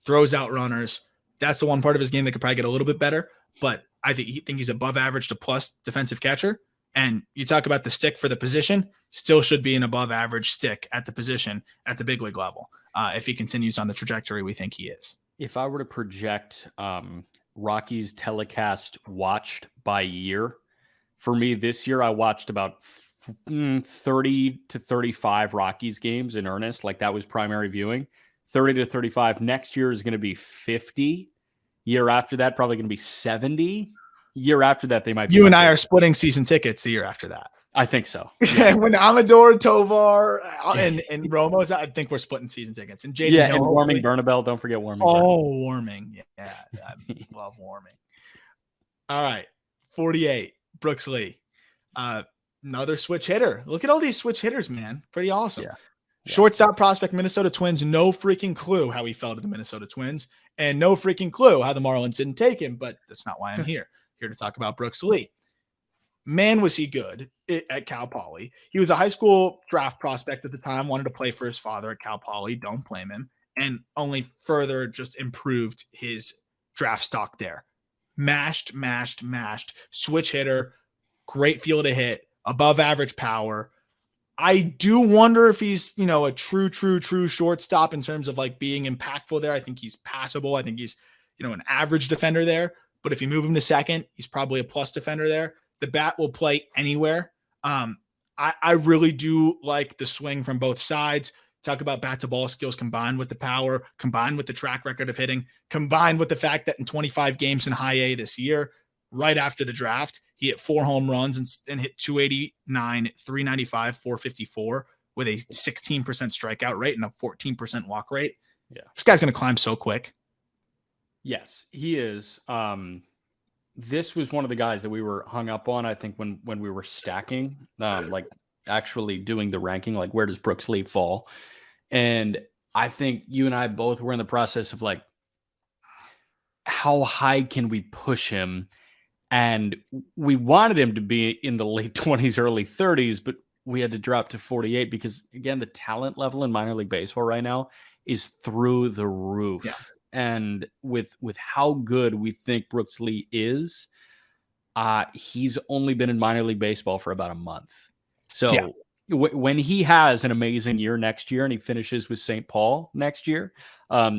throws out runners. That's the one part of his game that could probably get a little bit better. But I think he's above average to plus defensive catcher. And you talk about the stick for the position, still should be an above average stick at the position at the big league level if he continues on the trajectory we think he is. If I were to project Rockies telecast watched by year, for me this year I watched about 30 to 35 Rockies games in earnest. Like that was primary viewing. 30 to 35. Next year is going to be 50. Year after that, probably going to be 70. Year after that, they might be. You and I are splitting season tickets the year after that. I think so. Yeah. When Amador, Tovar, and Romo's, I think we're splitting season tickets. And Jaden Hill, and Warming Bernabel. Don't forget Warming. Oh, Warming. Yeah. I love Warming. All right. 48, Brooks Lee. Another switch hitter. Look at all these switch hitters, man. Pretty awesome. Yeah. Shortstop prospect, Minnesota Twins. No freaking clue how he fell to the Minnesota Twins, and no freaking clue how the Marlins didn't take him, but that's not why I'm here. Here to talk about Brooks Lee. Man, was he good at Cal Poly. He was a high school draft prospect at the time, wanted to play for his father at Cal Poly. Don't blame him. And only further just improved his draft stock there. Mashed, switch hitter, great feel to hit, above average power. I do wonder if he's, a true shortstop in terms of like being impactful there. I think he's passable. I think he's, an average defender there. But if you move him to second, he's probably a plus defender there. The bat will play anywhere. I really do like the swing from both sides. Talk about bat to ball skills combined with the power, combined with the track record of hitting, combined with the fact that in 25 games in high A this year, right after the draft, he hit 4 home runs and hit 289, 395, 454 with a 16% strikeout rate and a 14% walk rate. Yeah. This guy's going to climb so quick. Yes, he is. This was one of the guys that we were hung up on, I think, when we were stacking, like actually doing the ranking, like where does Brooks Lee fall? And I think you and I both were in the process of like, how high can we push him? And we wanted him to be in the late 20s, early 30s, but we had to drop to 48 because, again, the talent level in minor league baseball right now is through the roof. Yeah. And with how good we think Brooks Lee is, he's only been in minor league baseball for about a month. So when he has an amazing year next year and he finishes with St. Paul next year,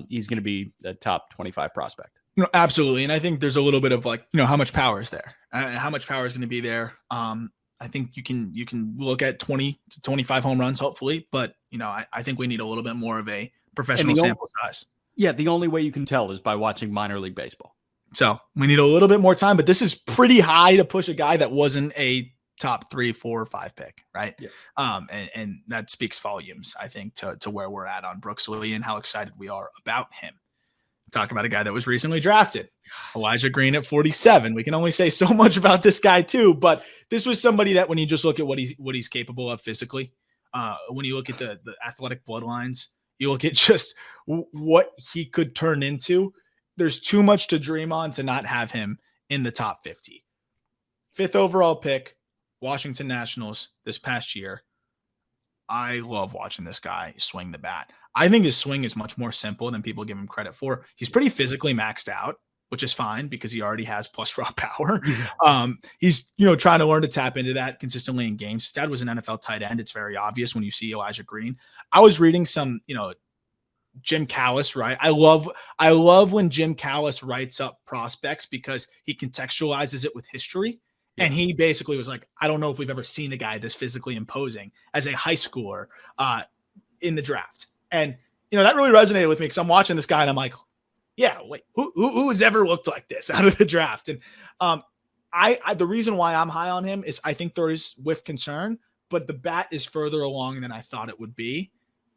he's going to be a top 25 prospect. No, absolutely. And I think there's a little bit of like, how much power is there? How much power is going to be there? I think you can look at 20 to 25 home runs, hopefully. But, I think we need a little bit more of a professional sample size. Yeah, the only way you can tell is by watching minor league baseball. So we need a little bit more time, but this is pretty high to push a guy that wasn't a top 3, 4, or 5 pick, right? Yeah. And that speaks volumes, I think, to where we're at on Brooks Lee and how excited we are about him. Talk about a guy that was recently drafted, Elijah Green at 47. We can only say so much about this guy too, but this was somebody that when you just look at what he's capable of physically, when you look at the athletic bloodlines, you look at just what he could turn into. There's too much to dream on to not have him in the top 50. 5th overall pick, Washington Nationals this past year. I love watching this guy swing the bat. I think his swing is much more simple than people give him credit for. He's pretty physically maxed out, which is fine because he already has plus raw power. He's, trying to learn to tap into that consistently in games. His dad was an NFL tight end. It's very obvious when you see Elijah Green. I was reading some, Jim Callis, right? I love when Jim Callis writes up prospects because he contextualizes it with history. Yeah. And he basically was like, I don't know if we've ever seen a guy this physically imposing as a high schooler in the draft. And, that really resonated with me because I'm watching this guy and I'm like, yeah, wait, who has ever looked like this out of the draft? And the reason why I'm high on him is I think there is with concern, but the bat is further along than I thought it would be.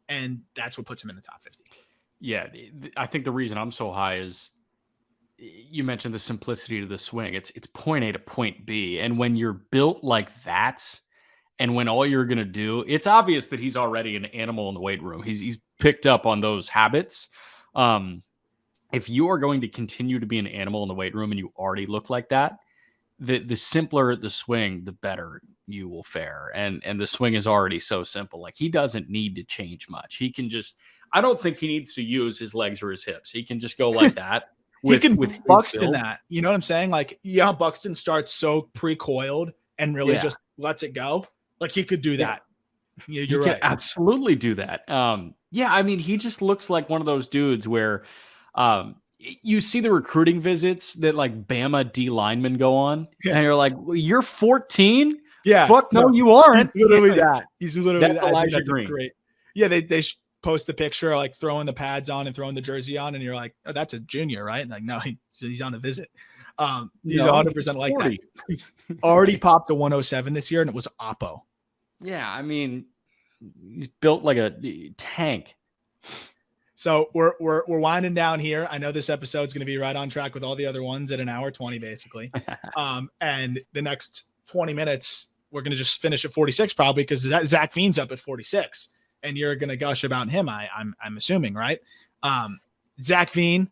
And that's what puts him in the top 50. Yeah. I think the reason I'm so high is you mentioned the simplicity to the swing. It's point A to point B. And when you're built like that, and when all you're going to do, it's obvious that he's already an animal in the weight room. He's picked up on those habits. If you are going to continue to be an animal in the weight room and you already look like that, the simpler the swing, the better you will fare. And the swing is already so simple. Like he doesn't need to change much. He can just, I don't think he needs to use his legs or his hips. He can just go like that. He can Buxton that. You know what I'm saying? Like, Buxton starts so pre-coiled and really just lets it go. Like he could do that. Yeah, you're right. He can absolutely do that. He just looks like one of those dudes where you see the recruiting visits that like Bama D linemen go on, and you're like, well, you're 14? Yeah. Fuck no, you aren't. He's literally that. He's literally that's that. Elijah Green. Great. Yeah, they post the picture like throwing the pads on and throwing the jersey on, and you're like, oh, that's a junior, right? And like, no, he's on a visit. He's 100% like 40. That. Already popped a 107 this year, and it was Oppo. Yeah, I mean, he's built like a tank. So we're winding down here. I know this episode's going to be right on track with all the other ones at an hour 20, basically. And the next 20 minutes, we're going to just finish at 46 probably because Zack Veen's up at 46, and you're going to gush about him. I'm assuming, right? Zack Veen,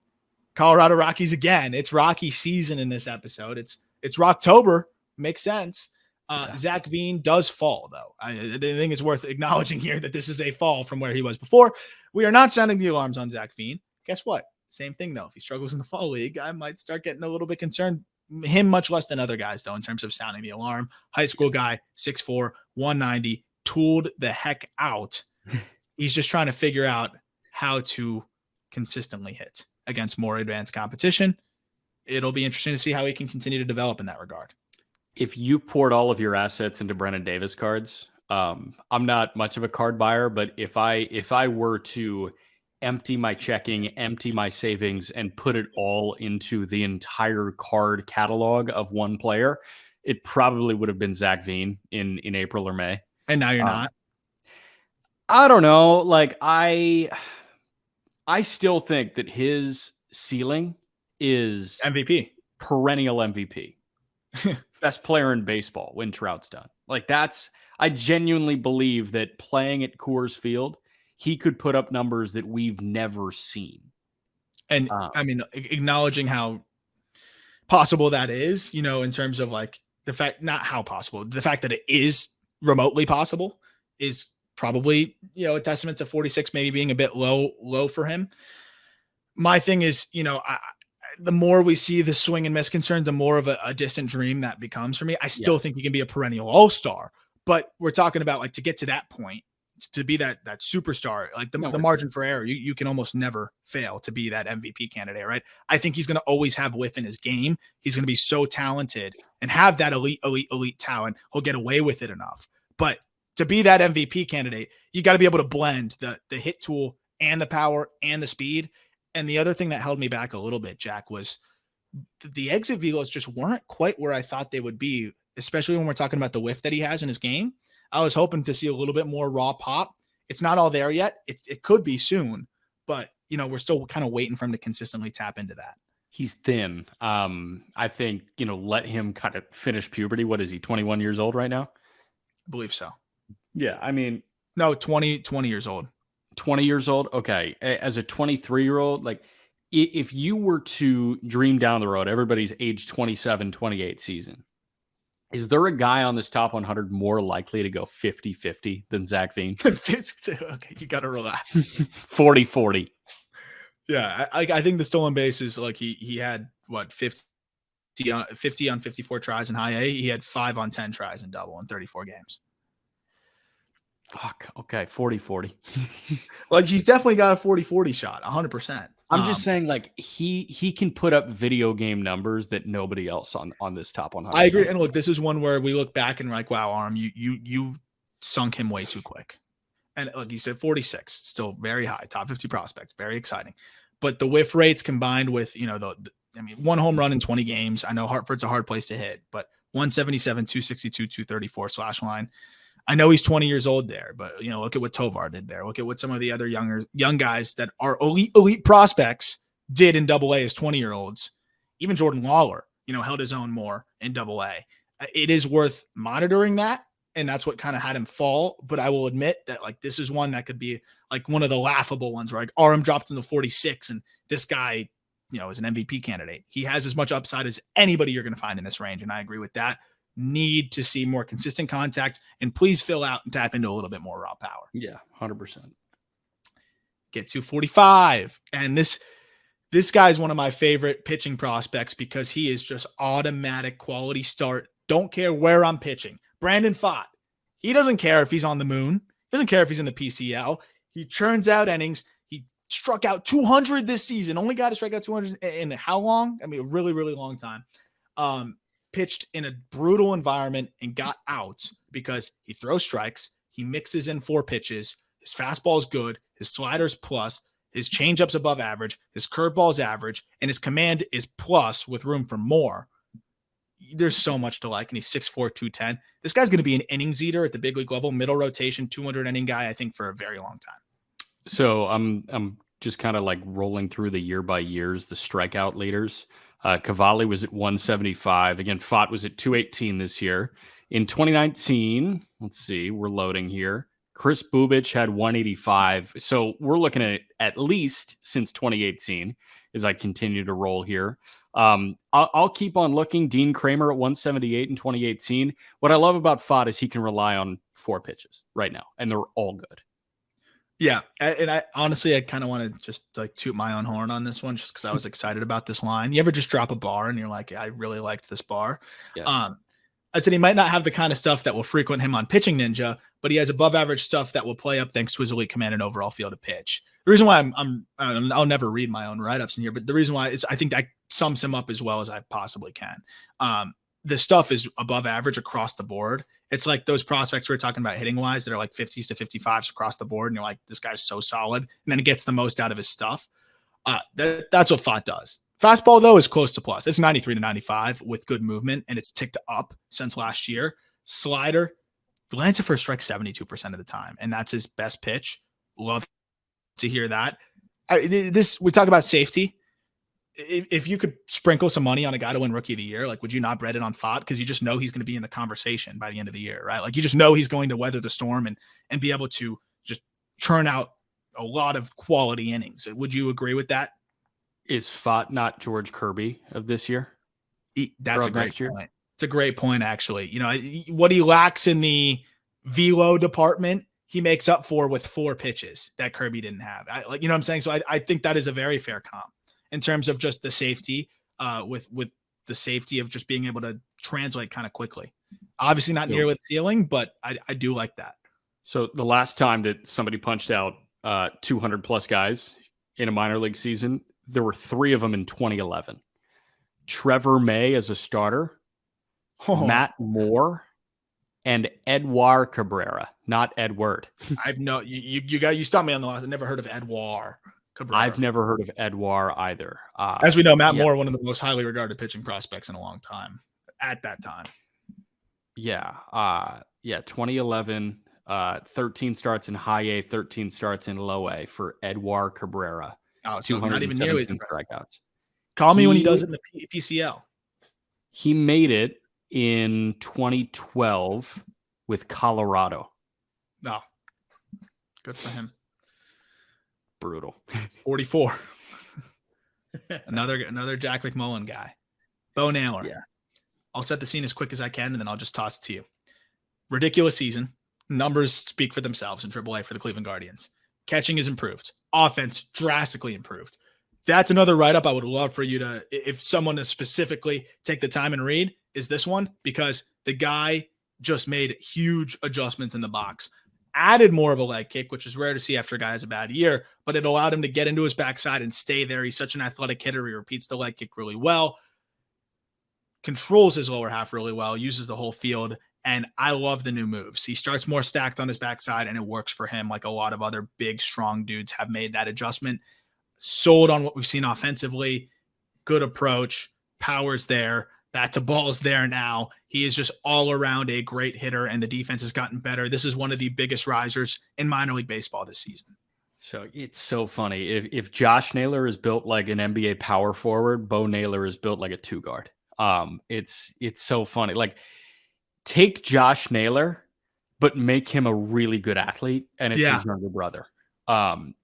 Colorado Rockies again. It's Rocky season in this episode. It's Rocktober. Makes sense. Zack Veen does fall, though. I think it's worth acknowledging here that this is a fall from where he was before. We are not sounding the alarms on Zack Veen. Guess what? Same thing, though. If he struggles in the fall league, I might start getting a little bit concerned. Him much less than other guys, though, in terms of sounding the alarm. High school guy, 6'4", 190, tooled the heck out. He's just trying to figure out how to consistently hit against more advanced competition. It'll be interesting to see how he can continue to develop in that regard. If you poured all of your assets into Brennan Davis cards, I'm not much of a card buyer, but if I were to empty my checking, empty my savings, and put it all into the entire card catalog of one player, it probably would have been Zack Veen in April or May. And now you're not? I don't know. Like I still think that his ceiling is MVP. Perennial MVP. Best player in baseball when Trout's done. Like I genuinely believe that playing at Coors Field, he could put up numbers that we've never seen. And I mean, acknowledging how possible that is, in terms of like the fact, not how possible, the fact that it is remotely possible is probably, a testament to 46 maybe being a bit low for him. My thing is, the more we see the swing and miss concern, the more of a distant dream that becomes for me. I still think he can be a perennial all-star, but we're talking about like to get to that point, to be that superstar, like the margin for error, you can almost never fail to be that MVP candidate, right? I think he's going to always have whiff in his game. He's going to be so talented and have that elite talent. He'll get away with it enough. But to be that MVP candidate, you got to be able to blend the hit tool and the power and the speed. And the other thing that held me back a little bit, Jack, was the exit velos just weren't quite where I thought they would be, especially when we're talking about the whiff that he has in his game. I was hoping to see a little bit more raw pop. It's not all there yet. It could be soon, but we're still kind of waiting for him to consistently tap into that. He's thin. I think, let him kind of finish puberty. What is he, 21 years old right now? I believe so. Yeah, I mean. No, 20 years old. 20 years old? Okay. As a 23-year-old, like if you were to dream down the road, everybody's age 27, 28 season. Is there a guy on this top 100 more likely to go 50-50 than Zack Veen? Okay, you got to relax. 40-40. Yeah, I think the stolen base is like he had, 50 on 54 tries in high A. He had 5 on 10 tries in double in 34 games. Fuck. Okay, 40-40. Like he's definitely got a 40-40 shot, 100%. I'm just saying, like he can put up video game numbers that nobody else on this top 100. I agree. And look, this is one where we look back and we're like, wow, Aram, you sunk him way too quick. And like you said, 46, still very high, top 50 prospect, very exciting. But the whiff rates combined with one home run in 20 games. I know Hartford's a hard place to hit, but 177, 262, 234 slash line. I know he's 20 years old there, but look at what Tovar did there. Look at what some of the other young guys that are elite prospects did in Double A as 20-year-olds. Even Jordan Lawler, held his own more in Double A. It is worth monitoring that, and that's what kind of had him fall. But I will admit that like this is one that could be like one of the laughable ones where like Aram dropped into 46, and this guy, is an MVP candidate. He has as much upside as anybody you're going to find in this range, and I agree with that. Need to see more consistent contact, and please fill out and tap into a little bit more raw power. Yeah, 100%. Get to 45. And this guy is one of my favorite pitching prospects because he is just automatic quality start. Don't care where I'm pitching. Brandon Pfaadt. He doesn't care if he's on the moon. He doesn't care if he's in the PCL. He churns out innings. He struck out 200 this season. Only got to strike out 200 in how long? I mean, a really, really long time. Pitched in a brutal environment and got outs because he throws strikes. He mixes in 4 pitches. His fastball is good. His slider's plus. His changeup's above average. His curveball's average. And his command is plus with room for more. There's so much to like. And he's 6'4", 210. This guy's going to be an innings eater at the big league level, middle rotation, 200 inning guy, I think, for a very long time. So I'm just kind of like rolling through the year by years, the strikeout leaders. Cavalli was at 175. Again, Pfaadt was at 218 this year. In 2019, let's see, we're loading here. Chris Bubich had 185. So we're looking at least since 2018 as I continue to roll here. I'll keep on looking. Dean Kramer at 178 in 2018. What I love about Pfaadt is he can rely on 4 pitches right now, and they're all good. Yeah, and I honestly, I kind of want to just like toot my own horn on this one, just because I was excited about this line. You ever just drop a bar and you're like, I really liked this bar? Yes. I said he might not have the kind of stuff that will frequent him on Pitching Ninja, but he has above average stuff that will play up thanks to his elite command and overall feel to pitch. The reason why I'll never read my own write-ups in here, but the reason why is I think that sums him up as well as I possibly can. The stuff is above average across the board. It's like those prospects we were talking about hitting wise that are like 50s to 55s across the board. And you're like, this guy's so solid. And then he gets the most out of his stuff. That's what Pfaadt does. Fastball, though, is close to plus. It's 93 to 95 with good movement, and it's ticked up since last year. Slider, lands it for a strike 72% of the time, and that's his best pitch. Love to hear that. We talk about safety. If you could sprinkle some money on a guy to win Rookie of the Year, like, would you not bet it on Pfaadt? Because you just know he's going to be in the conversation by the end of the year, right? Like, you just know he's going to weather the storm and be able to just churn out a lot of quality innings. Would you agree with that? Is Pfaadt not George Kirby of this year? That's a great point. It's a great point, actually. You know, what he lacks in the velo department, he makes up for with 4 pitches that Kirby didn't have. You know what I'm saying? So I think that is a very fair comp in terms of just the safety, with the safety of just being able to translate kind of quickly. Obviously not near with ceiling, but I do like that. So the last time that somebody punched out 200 plus guys in a minor league season, there were 3 of them in 2011. Trevor May as a starter, Matt Moore, and Edouard Cabrera, not Edward. You stopped me on the last. I never heard of Edouard Cabrera. I've never heard of Edouard either. As we know, Matt Moore, one of the most highly regarded pitching prospects in a long time at that time. Yeah. 2011, 13 starts in high A, 13 starts in low A for Edouard Cabrera. Oh, so not even nearly strikeouts. Call me when he does it in the PCL. He made it in 2012 with Colorado. No. Good for him. Brutal. 44. Another Jack McMullen guy. Bo Naylor. Yeah. I'll set the scene as quick as I can, and then I'll just toss it to you. Ridiculous season. Numbers speak for themselves in AAA for the Cleveland Guardians. Catching is improved. Offense drastically improved. That's another write-up I would love for you to, if someone to specifically take the time and read, is this one, because the guy just made huge adjustments in the box. Added more of a leg kick, which is rare to see after a guy has a bad year, but it allowed him to get into his backside and stay there. He's such an athletic hitter. He repeats the leg kick really well, controls his lower half really well, uses the whole field, and I love the new moves. He starts more stacked on his backside, and it works for him like a lot of other big, strong dudes have made that adjustment. Sold on what we've seen offensively. Good approach. Power's there. Bat to ball is there now. He is just all around a great hitter, and the defense has gotten better. This is one of the biggest risers in minor league baseball this season. So it's so funny. If Josh Naylor is built like an NBA power forward, Bo Naylor is built like a 2-guard. It's so funny. Like, take Josh Naylor, but make him a really good athlete, and it's his younger brother.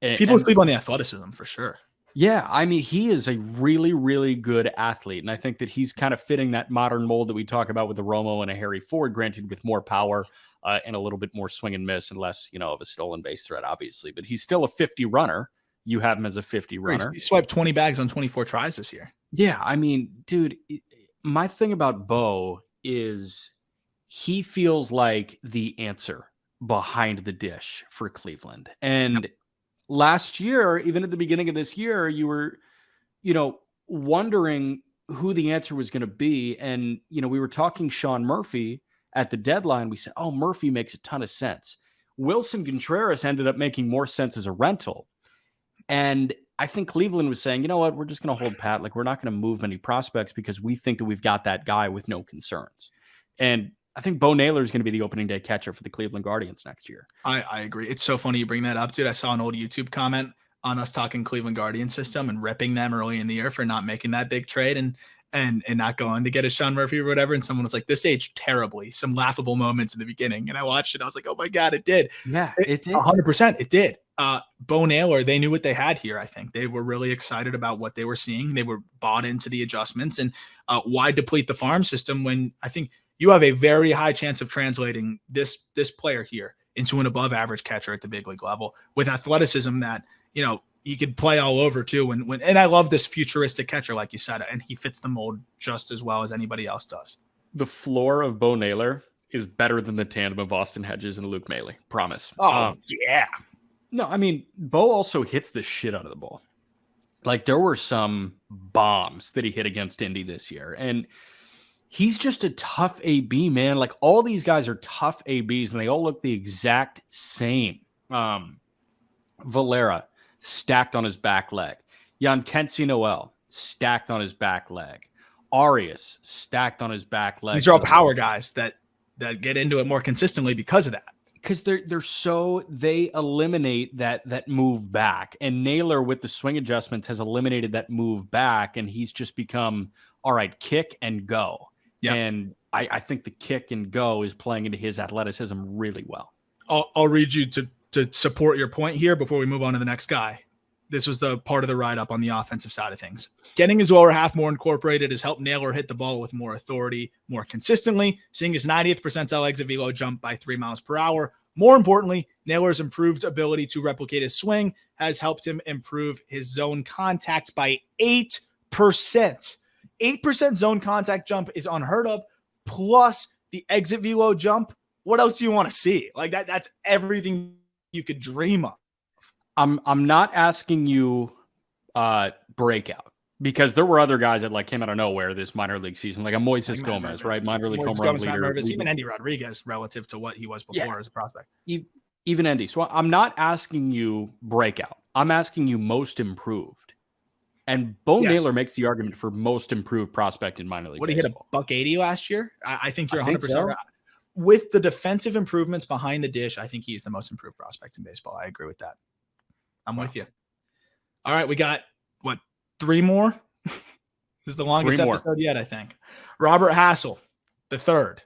People sleep on the athleticism for sure. Yeah, I mean, he is a really, really good athlete, and I think that he's kind of fitting that modern mold that we talk about with the Romo and a Harry Ford, granted with more power and a little bit more swing and miss and less, of a stolen base threat, obviously. But he's still a 50 runner. You have him as a 50 runner. He swiped 20 bags on 24 tries this year. Yeah, I mean, dude, my thing about Bo is he feels like the answer behind the dish for Cleveland. And last year, even at the beginning of this year, you were, wondering who the answer was going to be. And, we were talking Sean Murphy at the deadline. We said, oh, Murphy makes a ton of sense. Wilson Contreras ended up making more sense as a rental. And I think Cleveland was saying, you know what, we're just going to hold pat. Like, we're not going to move many prospects because we think that we've got that guy with no concerns. And I think Bo Naylor is going to be the opening day catcher for the Cleveland Guardians next year. I agree. It's so funny you bring that up, dude. I saw an old YouTube comment on us talking Cleveland Guardian system and ripping them early in the year for not making that big trade and not going to get a Sean Murphy or whatever. And someone was like, this aged terribly, some laughable moments in the beginning. And I watched it. I was like, oh my God, it did. Yeah, it did. 100%. It did. Bo Naylor, they knew what they had here. I think they were really excited about what they were seeing. They were bought into the adjustments, and why deplete the farm system when I think you have a very high chance of translating this player here into an above average catcher at the big league level with athleticism that, he could play all over too. And I love this futuristic catcher, like you said, and he fits the mold just as well as anybody else does. The floor of Bo Naylor is better than the tandem of Austin Hedges and Luke Maile. Promise. Oh, yeah. No, I mean, Bo also hits the shit out of the ball. Like, there were some bombs that he hit against Indy this year, and he's just a tough AB, man. Like, all these guys are tough ABs, and they all look the exact same. Valera, stacked on his back leg. Yankensi Noel, stacked on his back leg. Arias, stacked on his back leg. These are all power guys that get into it more consistently because of that. Because they eliminate that move back. And Naylor, with the swing adjustments, has eliminated that move back, and he's just become, all right, kick and go. Yep. And I think the kick and go is playing into his athleticism really well. I'll read you to support your point here before we move on to the next guy. This was the part of the write-up on the offensive side of things. Getting his lower half more incorporated has helped Naylor hit the ball with more authority, more consistently, seeing his 90th percentile exit velo jump by 3 miles per hour. More importantly, Naylor's improved ability to replicate his swing has helped him improve his zone contact by 8%. 8% zone contact jump is unheard of, plus the exit velo jump. What else do you want to see? Like that's everything you could dream of. I'm not asking you breakout, because there were other guys that came out of nowhere this minor league season, like a Moises Gomez, right? Minor league home run leader. Even Andy Rodriguez relative to what he was before as a prospect. Even Andy. So I'm not asking you breakout. I'm asking you most improved. And Bo Naylor makes the argument for most improved prospect in minor league baseball. He hit $180 last year? I think you're 100% right. With the defensive improvements behind the dish, I think he's the most improved prospect in baseball. I agree with that. I'm with you. All right, we got, 3 more? This is the longest episode yet, I think. Robert Hassell III,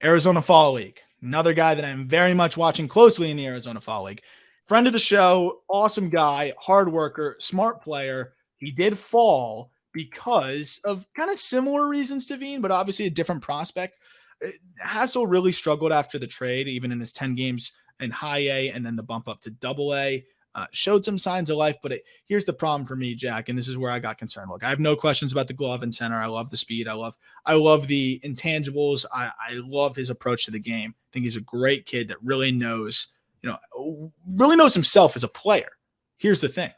Arizona Fall League. Another guy that I'm very much watching closely in the Arizona Fall League. Friend of the show, awesome guy, hard worker, smart player. He did fall because of kind of similar reasons to Veen, but obviously a different prospect. Hassell really struggled after the trade, even in his 10 games in high A and then the bump up to double A. Showed some signs of life, but here's the problem for me, Jack, and this is where I got concerned. Look, I have no questions about the glove and center. I love the speed. I love the intangibles. I love his approach to the game. I think he's a great kid that really knows himself as a player. Here's the thing.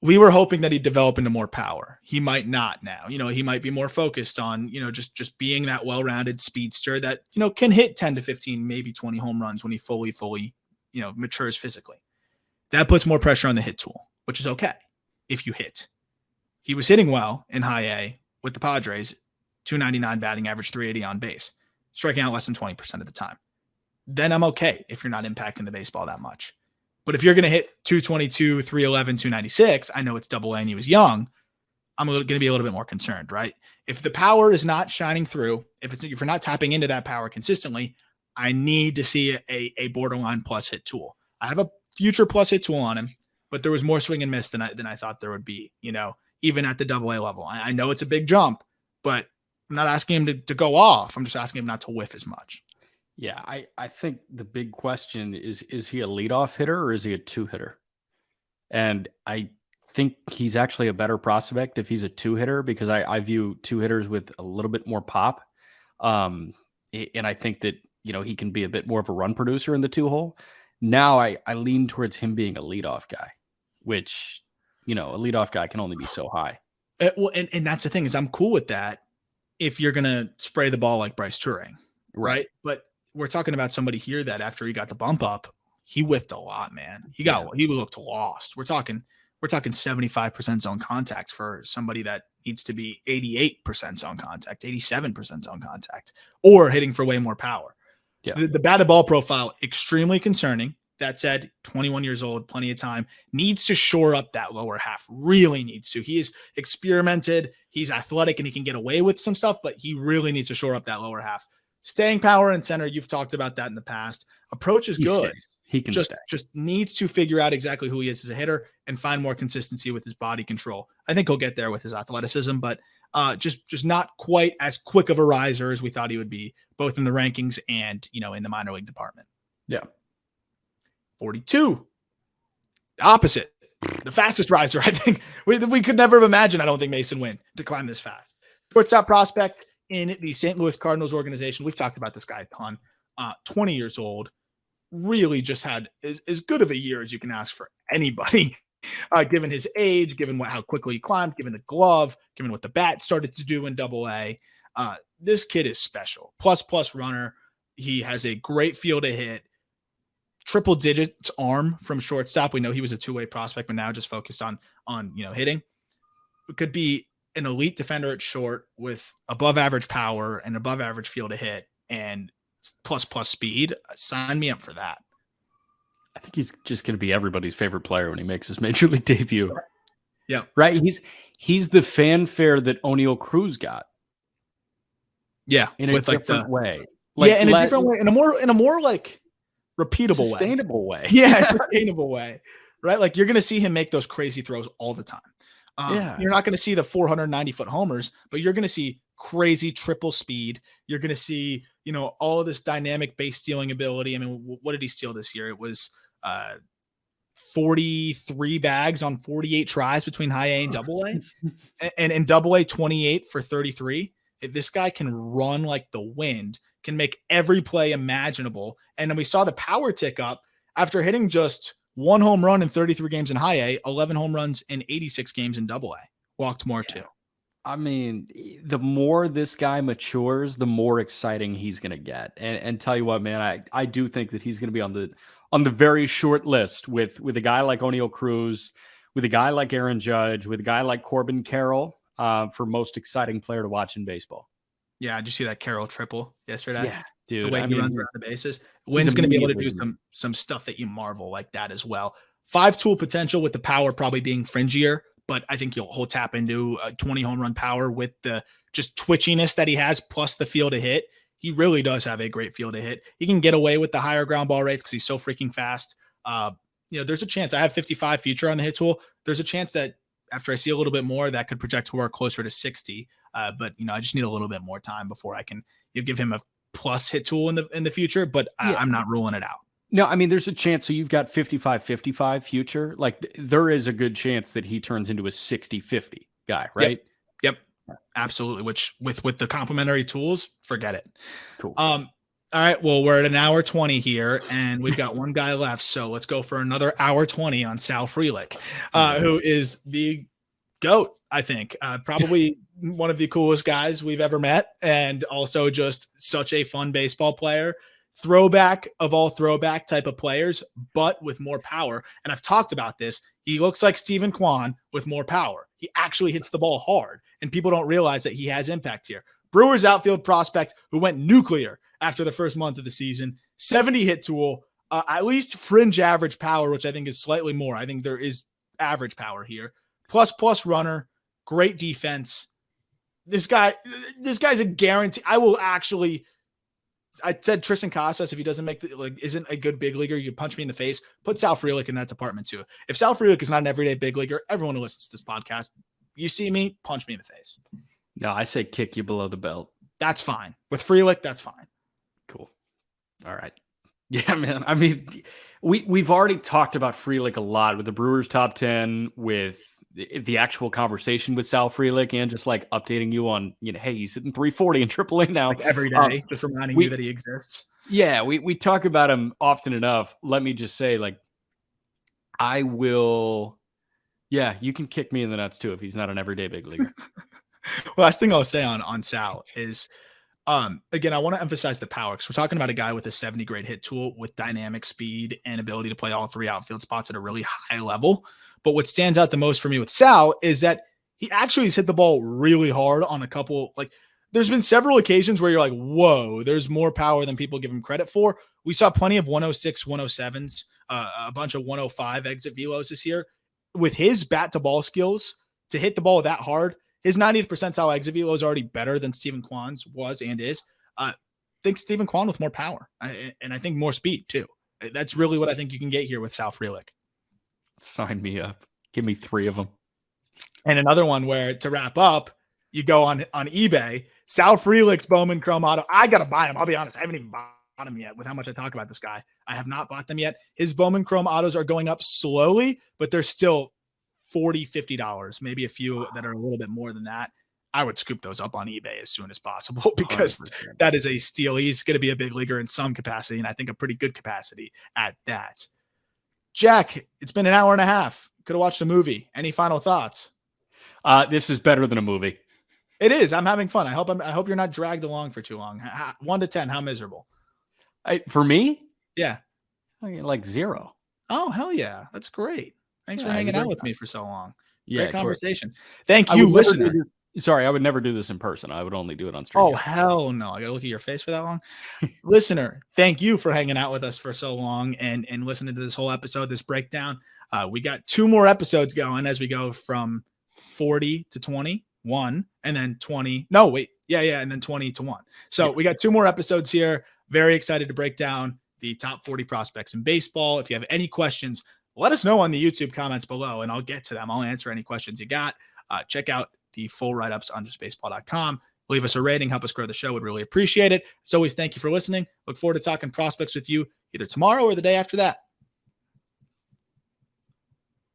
We were hoping that he'd develop into more power. He might not now. He might be more focused on, just being that well-rounded speedster that, can hit 10 to 15, maybe 20 home runs when he fully, matures physically. That puts more pressure on the hit tool, which is okay if you hit. He was hitting well in high A with the Padres, 299 batting average, 380 on base, striking out less than 20% of the time. Then I'm okay if you're not impacting the baseball that much. But if you're going to hit 222, 311, 296, I know it's double A and he was young, I'm going to be a little bit more concerned, right? If the power is not shining through, if you're not tapping into that power consistently, I need to see a borderline plus hit tool. I have a future plus hit tool on him, but there was more swing and miss than I thought there would be, even at the double A level. I know it's a big jump, but I'm not asking him to go off. I'm just asking him not to whiff as much. Yeah, I think the big question is he a leadoff hitter or is he a 2-hitter? And I think he's actually a better prospect if he's a 2-hitter, because I view 2-hitters with a little bit more pop. And I think that, he can be a bit more of a run producer in the 2-hole. Now I lean towards him being a leadoff guy, which, a leadoff guy can only be so high. Well, and that's the thing is I'm cool with that if you're going to spray the ball like Bryce Turang, right? But we're talking about somebody here that after he got the bump up, he whiffed a lot, man. He looked lost. We're talking 75% zone contact for somebody that needs to be 88% zone contact, 87% zone contact, or hitting for way more power. Yeah. The batted ball profile, extremely concerning. That said, 21 years old, plenty of time, needs to shore up that lower half, really needs to. He is experimented, he's athletic, and he can get away with some stuff, but he really needs to shore up that lower half. Staying power and center, you've talked about that in the past. Approach is good. He can stay. Just needs to figure out exactly who he is as a hitter and find more consistency with his body control. I think he'll get there with his athleticism, but just not quite as quick of a riser as we thought he would be, both in the rankings and, in the minor league department. Yeah. 42. The opposite. The fastest riser, I think. We could never have imagined, I don't think, Masyn Winn to climb this fast. Shortstop prospect in the St. Louis Cardinals organization. We've talked about this guy a ton. 20 years old. Really just had as good of a year as you can ask for anybody, given his age, given how quickly he climbed, given the glove, given what the bat started to do in Double-A. This kid is special. Plus runner. He has a great feel to hit. Triple digits arm from shortstop. We know he was a two-way prospect, but now just focused on hitting. It could be an elite defender at short with above average power and above average feel to hit and plus speed. Sign me up for that. I think he's just going to be everybody's favorite player when he makes his major league debut. Yeah. Right. He's the fanfare that Oneil Cruz got. Yeah. In a different way. In a different way. In a more like repeatable sustainable way. Yeah. Sustainable way. Right. Like you're going to see him make those crazy throws all the time. You're not going to see the 490-foot homers, but you're going to see crazy triple speed. You're going to see, all of this dynamic base stealing ability. I mean, what did he steal this year? It was 43 bags on 48 tries between high A and Double-A, and in Double-A 28 for 33. This guy can run like the wind, can make every play imaginable. And then we saw the power tick up after hitting just 1 home run in 33 games in high A, 11 home runs in 86 games in Double-A. Walked more too. I mean, the more this guy matures, the more exciting he's going to get. And tell you what, man, I do think that he's going to be on the very short list with a guy like Oneil Cruz, with a guy like Aaron Judge, with a guy like Corbin Carroll, for most exciting player to watch in baseball. Yeah, did you see that Carroll triple yesterday? Yeah, dude. The way he runs around the bases. Wynn's going to be able to do some stuff that you marvel like that as well. 5-tool potential with the power probably being fringier, but I think he'll tap into a 20 home run power with the just twitchiness that he has, plus the feel to hit. He really does have a great feel to hit. He can get away with the higher ground ball rates because he's so freaking fast. There's a chance. I have 55 future on the hit tool. There's a chance that after I see a little bit more, that could project toward closer to 60. But I just need a little bit more time before I can give him a plus hit tool in the future. But I'm not ruling it out. No, I mean, there's a chance. So you've got 55 future. Like there is a good chance that he turns into a 60-50 guy, right? Yep. Absolutely. Which with the complementary tools, forget it. Cool. All right. Well, we're at an hour 20 here and we've got one guy left. So let's go for another hour 20 on Sal Frelick, who is the GOAT, I think. Probably one of the coolest guys we've ever met. And also just such a fun baseball player. Throwback of all throwback type of players, but with more power. And I've talked about this. He looks like Stephen Kwan with more power. He actually hits the ball hard, and people don't realize that he has impact here. Brewers outfield prospect who went nuclear after the first month of the season. 70 hit tool, at least fringe average power, which I think is slightly more. I think there is average power here. Plus runner, great defense. This guy's a guarantee. I said Tristan Casas, if he doesn't isn't a good big leaguer, you can punch me in the face. Put Sal Frelick in that department too. If Sal Frelick is not an everyday big leaguer, everyone who listens to this podcast, you see me, punch me in the face. No, I say kick you below the belt. That's fine. With Frelick, that's fine. Cool. All right. Yeah, man. I mean, we've already talked about Frelick a lot with the Brewers top 10, with the actual conversation with Sal Frelick, and just like updating you on, hey, he's hitting 340 in AAA now. Like every day, just reminding you that he exists. Yeah, we talk about him often enough. Let me just say, I will. Yeah, you can kick me in the nuts too if he's not an everyday big leaguer. Last thing I'll say on Sal is, again, I want to emphasize the power, because we're talking about a guy with a 70 grade hit tool with dynamic speed and ability to play all 3 outfield spots at a really high level. But what stands out the most for me with Sal is that he actually has hit the ball really hard on a couple, there's been several occasions where you're like, whoa, there's more power than people give him credit for. We saw plenty of 106, 107s, a bunch of 105 exit velos this year. With his bat to ball skills to hit the ball that hard, his 90th percentile exit velo is already better than Stephen Kwan's was and is. I think Stephen Kwan with more power and I think more speed too. That's really what I think you can get here with Sal Frelick. Sign me up. Give me 3 of them. And another one where, to wrap up, you go on eBay, Sal Frelick's Bowman Chrome Auto. I got to buy him. I'll be honest. I haven't even bought him yet with how much I talk about this guy. I have not bought them yet. His Bowman Chrome Autos are going up slowly, but they're still $40, $50, maybe a few that are a little bit more than that. I would scoop those up on eBay as soon as possible because 100%. That is a steal. He's going to be a big leaguer in some capacity, and I think a pretty good capacity at that. Jack, it's been an hour and a half. Could have watched a movie. Any final thoughts? This is better than a movie. It is. I'm having fun. I hope you're not dragged along for too long. 1 to 10, how miserable? For me? Yeah. Like 0. Oh, hell yeah. That's great. Thanks for hanging out with me for so long. Yeah, great conversation. Thank you, listener. Sorry, I would never do this in person. I would only do it on stream. Oh, hell no. I got to look at your face for that long. Listener, thank you for hanging out with us for so long and listening to this whole episode, this breakdown. We got 2 more episodes going as we go from 40 to 21 and then 20. No, wait. Yeah. And then 20 to 1. So we got 2 more episodes here. Very excited to break down the top 40 prospects in baseball. If you have any questions, let us know on the YouTube comments below and I'll get to them. I'll answer any questions you got. Check out the full write-ups on justbaseball.com. Leave us a rating, help us grow the show. Would really appreciate it. As always, thank you for listening. Look forward to talking prospects with you either tomorrow or the day after that.